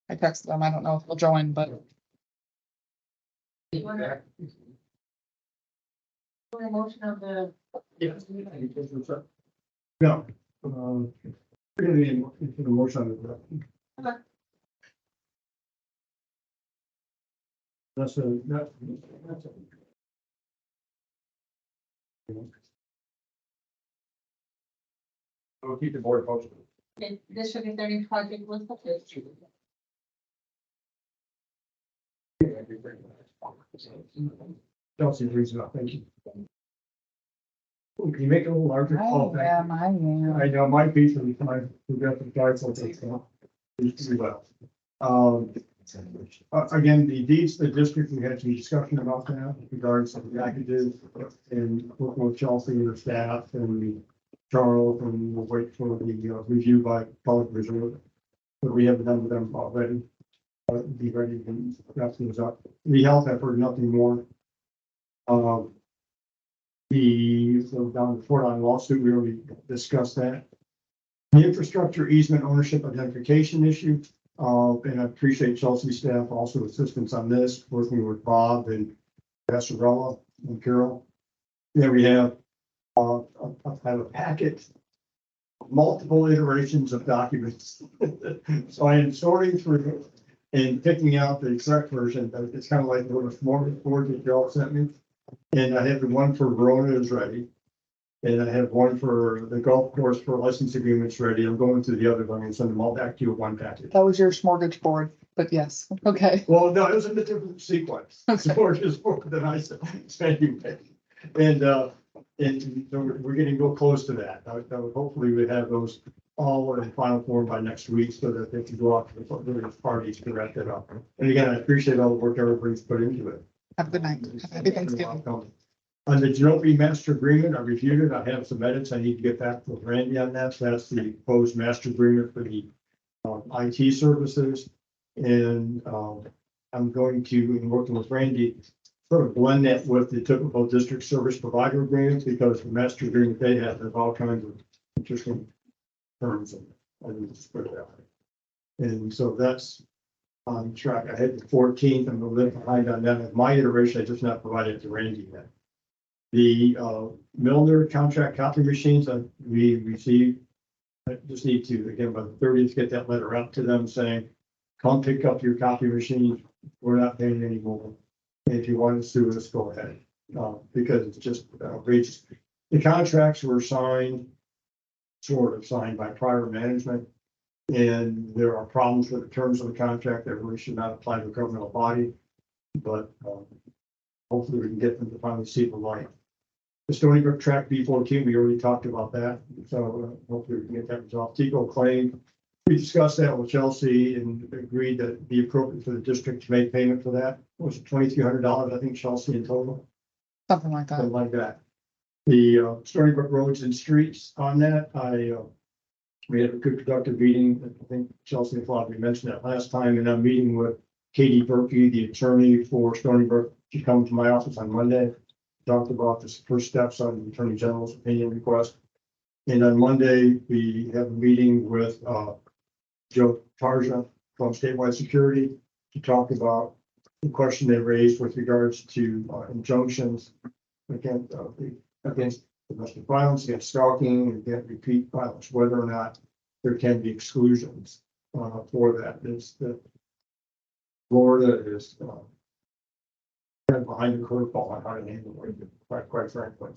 I texted them. I don't know if he'll join, but You want a motion of the, Yes. No. We're gonna need the motion on the. Okay. That's a. I'll keep the board posted. district attorney project list of this. Chelsea, please, thank you. Can you make it a little larger? Oh, thank you. I know my piece of time, we got the guys will take that. Pretty well. Again, the deeds to the district, we had some discussion about that with regards to the packages and working with Chelsea and her staff and Charles, and we'll wait for the review by Public Reserve. But we have done with them already. Be ready to wrap things up. The health, I've heard nothing more. So down the Fort Line lawsuit, we already discussed that. The infrastructure easement ownership identification issue, and I appreciate Chelsea staff also assistance on this, working with Bob and Passarella and Carol. Then we have I have a packet, multiple iterations of documents. So I am sorting through and picking out the exact version. It's kind of like the smorgasbord that y'all sent me. And I have the one for Verona is ready. And I have one for the golf course for license agreements ready. I'm going to the other one and send them all back to you in one package. That was your smorgasbord, but yes, okay. Well, no, it was in a different sequence. Smorgasbord than I said. Anyway. And so we're getting real close to that. Hopefully we have those all in final form by next week so that they can go out to the various parties to wrap that up. And again, I appreciate all the work everybody's put into it. Have a good night. Happy Thanksgiving. On the Genope master agreement, I reviewed it. I have some edits. I need to get back with Randy on that. So that's the proposed master agreement for the IT services. And I'm going to, in working with Randy, sort of blend that with the typical district service provider agreements, because the master agreement they have all kinds of interesting terms in it. I didn't just put it out. And so that's on track. I had the 14th. I'm a little behind on that. My iteration, I just not provided it to Randy yet. The Milner contract copy machines that we received, I just need to, again, by the 30th, get that letter out to them saying, come pick up your copy machines. We're not paying any more. If you want to sue us, go ahead. Because it's just outrageous. The contracts were signed, sort of signed by prior management. And there are problems with the terms of the contract that really should not apply to a governmental body. But hopefully we can get them to finally see the light. The Stony Brook track B14, we already talked about that. So hopefully we can get that resolved. TICO claim, we discussed that with Chelsea and agreed that it'd be appropriate for the district to make payment for that. It was $2,300, I think, Chelsea in total. Something like that. Something like that. The Stony Brook roads and streets on that, we had a good productive meeting. I think Chelsea and Flavia mentioned that last time, and I'm meeting with Katie Berkey, the attorney for Stony Brook. She comes to my office on Monday. Talked about the first steps on the Attorney General's opinion request. And on Monday, we have a meeting with Joe Tarja from Statewide Security to talk about the question they raised with regards to injunctions against domestic violence, against stalking, and against repeat violence, whether or not there can be exclusions for that. Is that Florida is kind of behind the curveball on how to handle it, quite frankly.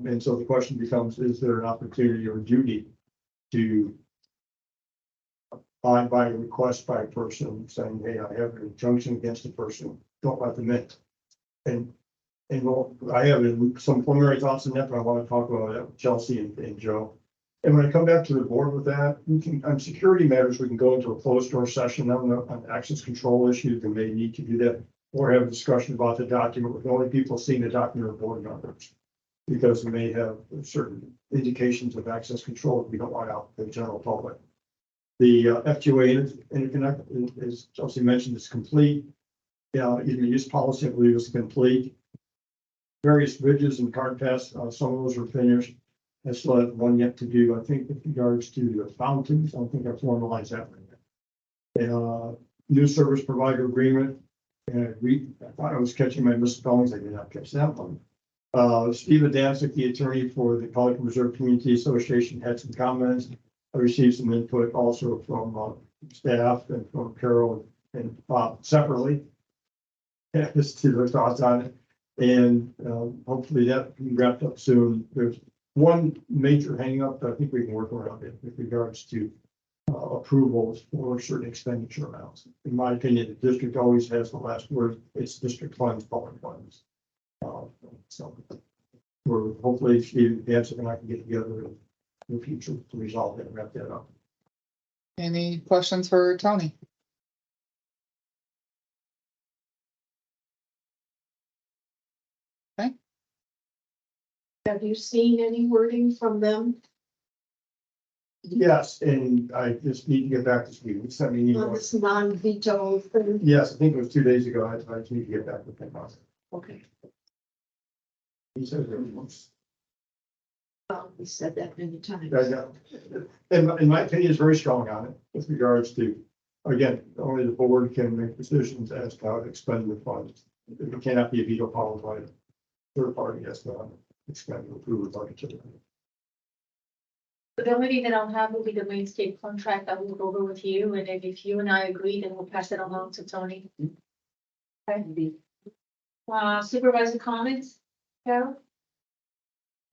And so the question becomes, is there an opportunity or duty to by a request by a person saying, hey, I have an injunction against a person, don't let them in. And well, I have some preliminary thoughts on that, but I want to talk about that with Chelsea and Joe. And when I come back to the board with that, we can, on security matters, we can go into a closed door session on access control issues, and may need to do that, or have a discussion about the document with the only people seeing the document are board members, because we may have certain indications of access control that we don't want out to the general public. The FQA interconnect, as Chelsea mentioned, is complete. Use policy, I believe, is complete. Various bridges and cart paths, some of those are finished. I still have one yet to do, I think, with regards to the fountains. I don't think I formalized that one yet. New service provider agreement. And I thought I was catching my misspellings. I did not catch that one. Steve Adamczyk, the attorney for the Pelican Reserve Community Association, had some comments. I received some input also from staff and from Carol and Bob separately as to their thoughts on it. And hopefully that can be wrapped up soon. There's one major hang up that I think we can work around it with regards to approvals for certain expenditure amounts. In my opinion, the district always has the last word. It's district funds, public funds. So we're hopefully Steve, Nancy and I can get together in the future to resolve that, wrap that up. Any questions for Tony? Have you seen any wording from them Yes, and I just need to get back to Steve. He sent me an on email. this non-veto thing? Yes, I think it was 2 days ago. I just need to get back with him on it. Okay, He said it was. well, we said that many times. I know. In my opinion, is very strong on it with regards to, again, only the board can make decisions as to how to expend the funds. It cannot be a veto power by a third party as to expend or approve the budget. The only thing that I'll have will be the Mainscape contract that we'll go over with you, and then if you and I agree, then we'll pass it along to Tony. Okay. Supervisor comments, Carol?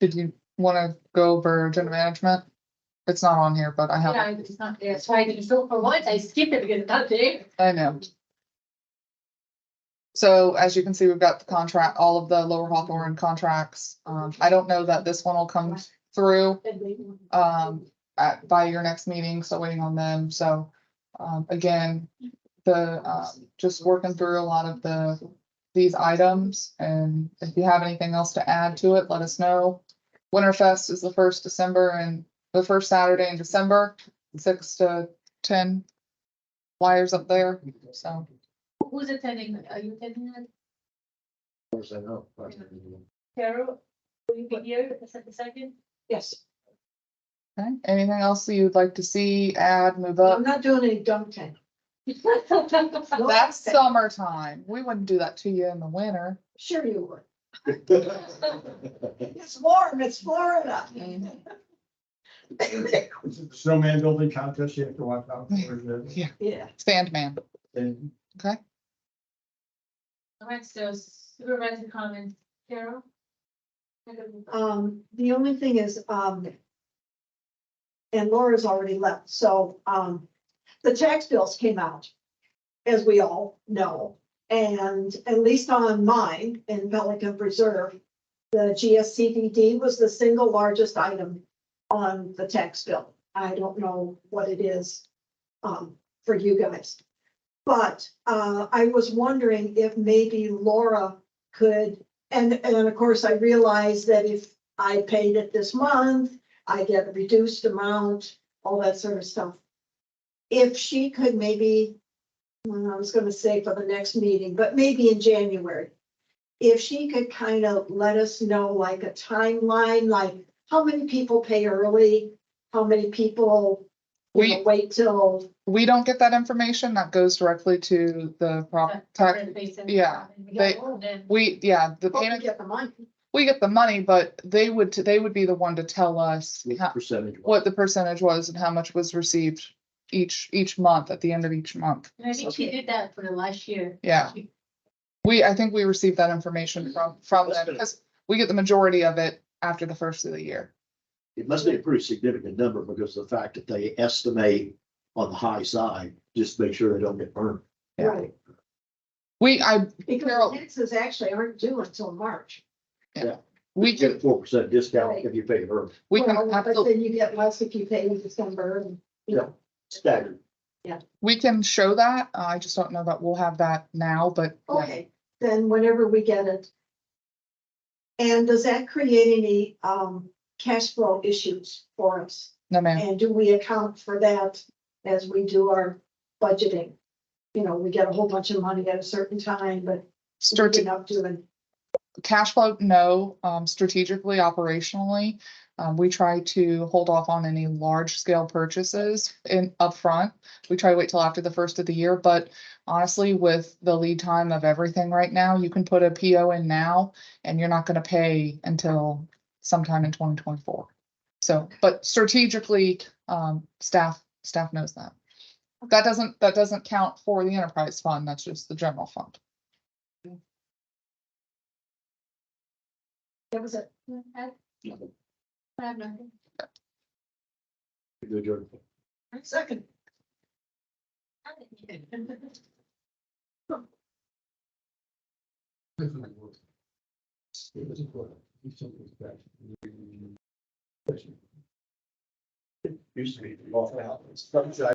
Did you want to go over agenda management? It's not on here, but I have, Yeah, it's not there, so I did, so for once, I skipped it because it's not there. I know. So as you can see, we've got the contract, all of the Lower Hawthorne contracts. I don't know that this one will come through by your next meeting, so waiting on them. So again, just working through a lot of these items, and if you have anything else to add to it, let us know. Winterfest is the first Saturday in December, 6 to 10 flyers up there, so. Who's attending? Are you attending that? Of course, I know. Carol, will you be here the second? Yes, Okay, anything else that you'd like to see, add, move I'm up? not doing any dunk tank. That's summertime. We wouldn't do that to you in the winter. Sure you would. It's warm, it's Florida. Snowman building contest, you have to watch out for. Yeah. Yeah. Sandman, And okay? All right, so supervisor comments, Carol? The only thing is, and Laura's already left, so, the tax bills came out, as we all know. And at least on mine in Pelican Preserve, the GSCVD was the single largest item on the tax bill. I don't know what it is, for you guys. But, I was wondering if maybe Laura could, and of course I realized that if I paid it this month, I get a reduced amount, all that sort of stuff. If she could maybe, well, I was gonna say for the next meeting, but maybe in January. If she could kind of let us know like a timeline, like how many people pay early, how many people wait till. We don't get that information. That goes directly to the tax. Yeah, the We payment, get the money. we get the money, but they would be the one to tell us What percentage? what the percentage was and how much was received each month at the end of each month. And I think she did that for the last year. Yeah. I think we received that information from them because we get the majority of it after the first of the year. It must be a pretty significant number because of the fact that they estimate on the high side, just to make sure they don't get burned. Yeah. Right. Because Carol, the taxes actually aren't due until March. we You get can, a 4% discount Right. if you pay it early. we can, Well, but absolutely- then you get less if you pay in December and, you know. Staggered. we can show that. I just don't know that we'll have that now, but. yeah. Okay, then whenever we get it. And does that create any cash flow issues for us? No, ma'am. And do we account for that as we do our budgeting? You know, we get a whole bunch of money at a certain time, but we end up doing. Cash flow, no. Strategically, operationally, we try to hold off on any large scale purchases upfront. We try to wait till after the first of the year, but honestly, with the lead time of everything right now, you can put a PO in now and you're not gonna pay until sometime in 2024. So, but strategically, staff knows that. That doesn't count for the enterprise fund. That's just the general fund. That was it. I have nothing. Good, Jordan. Second. Used to be.